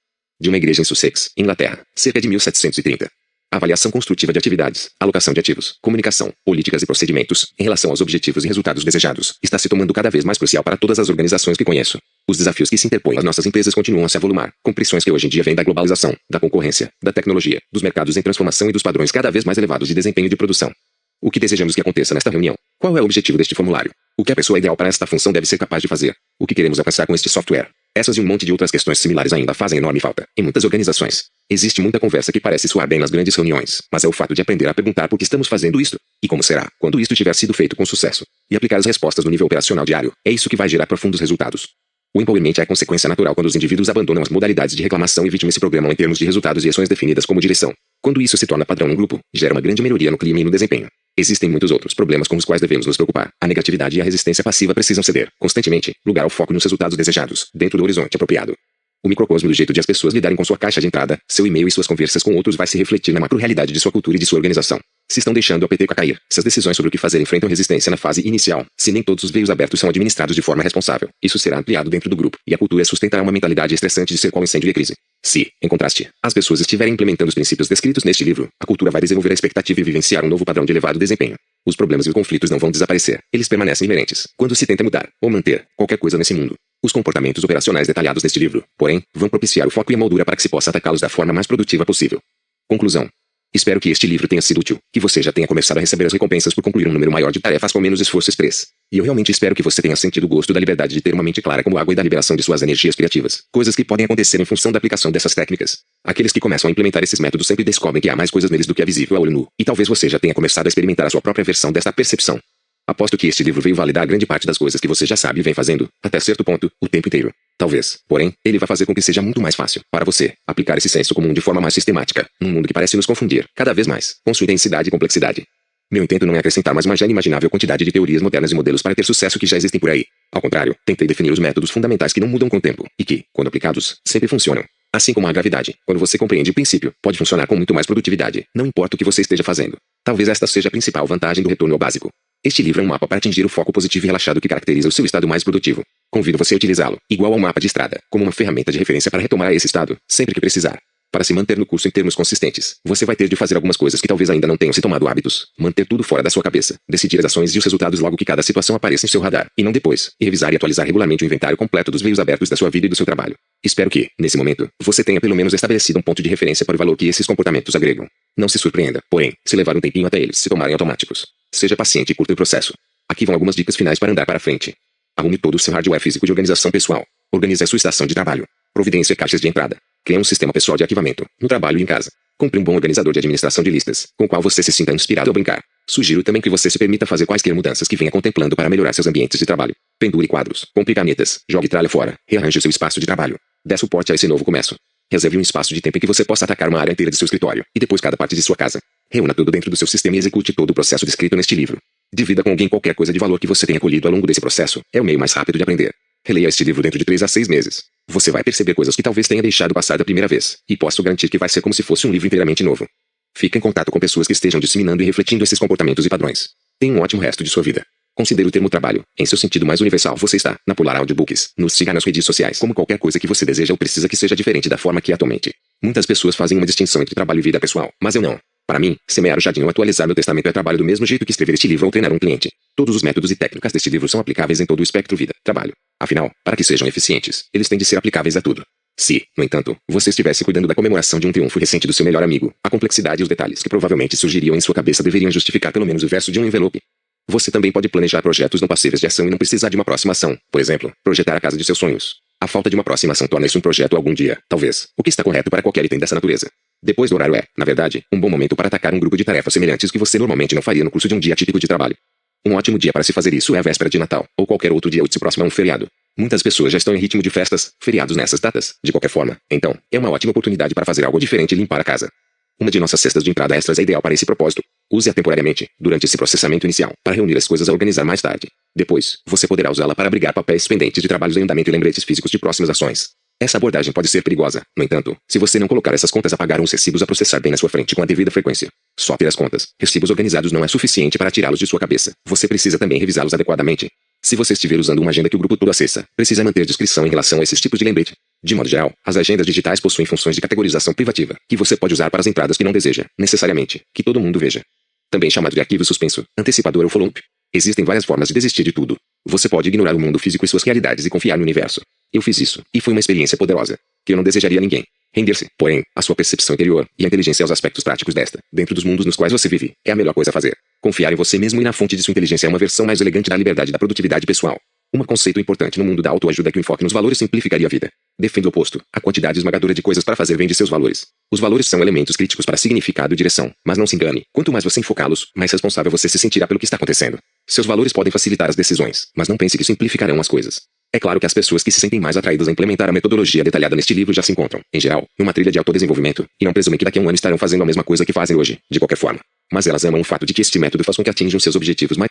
De uma igreja em Sussex, Inglaterra, cerca de 1730. Avaliação construtiva de atividades, alocação de ativos, comunicação, políticas e procedimentos, em relação aos objetivos e resultados desejados, está se tomando cada vez mais crucial para todas as organizações que conheço. Os desafios que se interpõem às nossas empresas continuam a se avolumar, com pressões que hoje em dia vêm da globalização, da concorrência, da tecnologia, dos mercados em transformação e dos padrões cada vez mais elevados de desempenho de produção. O que desejamos que aconteça nesta reunião? Qual é o objetivo deste formulário? O que a pessoa ideal para esta função deve ser capaz de fazer? O que queremos alcançar com este software? Essas e um monte de outras questões similares ainda fazem enorme falta em muitas organizações. Existe muita conversa que parece soar bem nas grandes reuniões, mas é o fato de aprender a perguntar por que estamos fazendo isto, e como será, quando isto tiver sido feito com sucesso, e aplicar as respostas no nível operacional diário, é isso que vai gerar profundos resultados. O empowerment é a consequência natural quando os indivíduos abandonam as modalidades de reclamação e vítima e se programam em termos de resultados e ações definidas como direção. Quando isso se torna padrão no grupo, gera uma grande melhoria no clima e no desempenho. Existem muitos outros problemas com os quais devemos nos preocupar. A negatividade e a resistência passiva precisam ceder, constantemente, lugar ao foco nos resultados desejados, dentro do horizonte apropriado. O microcosmo do jeito de as pessoas lidarem com sua caixa de entrada, seu e-mail e suas conversas com outros vai se refletir na macro-realidade de sua cultura e de sua organização. Se estão deixando a peteca cair, se as decisões sobre o que fazer enfrentam resistência na fase inicial, se nem todos os veios abertos são administrados de forma responsável, isso será ampliado dentro do grupo, e a cultura sustentará uma mentalidade estressante de ser qual incêndio e crise. Se, em contraste, as pessoas estiverem implementando os princípios descritos neste livro, a cultura vai desenvolver a expectativa e vivenciar um novo padrão de elevado desempenho. Os problemas e os conflitos não vão desaparecer, eles permanecem inerentes, quando se tenta mudar, ou manter, qualquer coisa nesse mundo. Os comportamentos operacionais detalhados neste livro, porém, vão propiciar o foco e a moldura para que se possa atacá-los da forma mais produtiva possível. Conclusão. Espero que este livro tenha sido útil, que você já tenha começado a receber as recompensas por concluir um número maior de tarefas com menos esforço e estresse. E eu realmente espero que você tenha sentido o gosto da liberdade de ter uma mente clara como água e da liberação de suas energias criativas, coisas que podem acontecer em função da aplicação dessas técnicas. Aqueles que começam a implementar esses métodos sempre descobrem que há mais coisas neles do que é visível a olho nu, e talvez você já tenha começado a experimentar a sua própria versão desta percepção. Aposto que este livro veio validar grande parte das coisas que você já sabe e vem fazendo, até certo ponto, o tempo inteiro. Talvez, porém, ele vai fazer com que seja muito mais fácil, para você, aplicar esse senso comum de forma mais sistemática, num mundo que parece nos confundir, cada vez mais, com sua intensidade e complexidade. Meu intento não é acrescentar mais uma já inimaginável quantidade de teorias modernas e modelos para ter sucesso que já existem por aí. Ao contrário, tentei definir os métodos fundamentais que não mudam com o tempo, e que, quando aplicados, sempre funcionam. Assim como a gravidade, quando você compreende o princípio, pode funcionar com muito mais produtividade, não importa o que você esteja fazendo. Talvez esta seja a principal vantagem do retorno ao básico. Este livro é um mapa para atingir o foco positivo e relaxado que caracteriza o seu estado mais produtivo. Convido você a utilizá-lo, igual ao mapa de estrada, como uma ferramenta de referência para retomar esse estado, sempre que precisar. Para se manter no curso em termos consistentes, você vai ter de fazer algumas coisas que talvez ainda não tenham se tomado hábitos, manter tudo fora da sua cabeça, decidir as ações e os resultados logo que cada situação apareça em seu radar, e não depois, e revisar e atualizar regularmente o inventário completo dos veios abertos da sua vida e do seu trabalho. Espero que, nesse momento, você tenha pelo menos estabelecido um ponto de referência para o valor que esses comportamentos agregam. Não se surpreenda, porém, se levar um tempinho até eles se tornarem automáticos. Seja paciente e curta o processo. Aqui vão algumas dicas finais para andar para frente. Arrume todo o seu hardware físico de organização pessoal. Organize a sua estação de trabalho. Providencie caixas de entrada. Crie um sistema pessoal de arquivamento, no trabalho e em casa. Compre um bom organizador de administração de listas, com o qual você se sinta inspirado ao brincar. Sugiro também que você se permita fazer quaisquer mudanças que venha contemplando para melhorar seus ambientes de trabalho. Pendure quadros, compre canetas, jogue tralha fora, rearranje seu espaço de trabalho. Dê suporte a esse novo começo. Reserve um espaço de tempo em que você possa atacar uma área inteira de seu escritório, e depois cada parte de sua casa. Reúna tudo dentro do seu sistema e execute todo o processo descrito neste livro. Divida com alguém qualquer coisa de valor que você tenha colhido ao longo desse processo. É o meio mais rápido de aprender. Releia este livro dentro de 3 a 6 meses. Você vai perceber coisas que talvez tenha deixado passar da primeira vez, e posso garantir que vai ser como se fosse um livro inteiramente novo. Fique em contato com pessoas que estejam disseminando e refletindo esses comportamentos e padrões. Tenha um ótimo resto de sua vida. Considere o termo trabalho, em seu sentido mais universal. Você está na Polar Audiobooks. Nos siga nas redes sociais. Como qualquer coisa que você deseja ou precisa que seja diferente da forma que é atualmente. Muitas pessoas fazem uma distinção entre trabalho e vida pessoal, mas eu não. Para mim, semear o jardim ou atualizar meu testamento é trabalho do mesmo jeito que escrever este livro ou treinar um cliente. Todos os métodos e técnicas deste livro são aplicáveis em todo o espectro vida-trabalho. Afinal, para que sejam eficientes, eles têm de ser aplicáveis a tudo. Se, no entanto, você estivesse cuidando da comemoração de um triunfo recente do seu melhor amigo, a complexidade e os detalhes que provavelmente surgiriam em sua cabeça deveriam justificar pelo menos o verso de um envelope. Você também pode planejar projetos não passíveis de ação e não precisar de uma próxima ação. Por exemplo, projetar a casa de seus sonhos. A falta de uma próxima ação torna isso um projeto algum dia, talvez, o que está correto para qualquer item dessa natureza. Depois do horário é, na verdade, um bom momento para atacar um grupo de tarefas semelhantes que você normalmente não faria no curso de um dia típico de trabalho. Um ótimo dia para se fazer isso é a véspera de Natal, ou qualquer outro dia útil próximo a um feriado. Muitas pessoas já estão em ritmo de festas, feriados nessas datas, de qualquer forma. Então, é uma ótima oportunidade para fazer algo diferente e limpar a casa. Uma de nossas cestas de entrada extras é ideal para esse propósito. Use-a temporariamente, durante esse processamento inicial, para reunir as coisas a organizar mais tarde. Depois, você poderá usá-la para abrigar papéis pendentes de trabalhos em andamento e lembretes físicos de próximas ações. Essa abordagem pode ser perigosa, no entanto, se você não colocar essas contas a pagar ou os recibos a processar bem na sua frente com a devida frequência. Só ter as contas, recibos organizados não é suficiente para tirá-los de sua cabeça. Você precisa também revisá-los adequadamente. Se você estiver usando uma agenda que o grupo todo acessa, precisa manter discrição em relação a esses tipos de lembrete. De modo geral, as agendas digitais possuem funções de categorização privativa, que você pode usar para as entradas que não deseja, necessariamente, que todo mundo veja. Também chamado de arquivo suspenso, antecipador ou follow-up. Existem várias formas de desistir de tudo. Você pode ignorar o mundo físico e suas realidades e confiar no universo. Eu fiz isso, e foi uma experiência poderosa, que eu não desejaria a ninguém. Render-se, porém, a sua percepção interior e a inteligência aos aspectos práticos desta, dentro dos mundos nos quais você vive, é a melhor coisa a fazer. Confiar em você mesmo e na fonte de sua inteligência é uma versão mais elegante da liberdade e da produtividade pessoal. Um conceito importante no mundo da autoajuda é que o enfoque nos valores simplificaria a vida. Defenda o oposto. A quantidade esmagadora de coisas para fazer vem de seus valores. Os valores são elementos críticos para significado e direção, mas não se engane. Quanto mais você enfocá-los, mais responsável você se sentirá pelo que está acontecendo. Seus valores podem facilitar as decisões, mas não pense que simplificarão as coisas. É claro que as pessoas que se sentem mais atraídas a implementar a metodologia detalhada neste livro já se encontram, em geral, numa trilha de autodesenvolvimento, e não presumem que daqui a um ano estarão fazendo a mesma coisa que fazem hoje, de qualquer forma. Mas elas amam o fato de que este método faz com que atinjam seus objetivos mais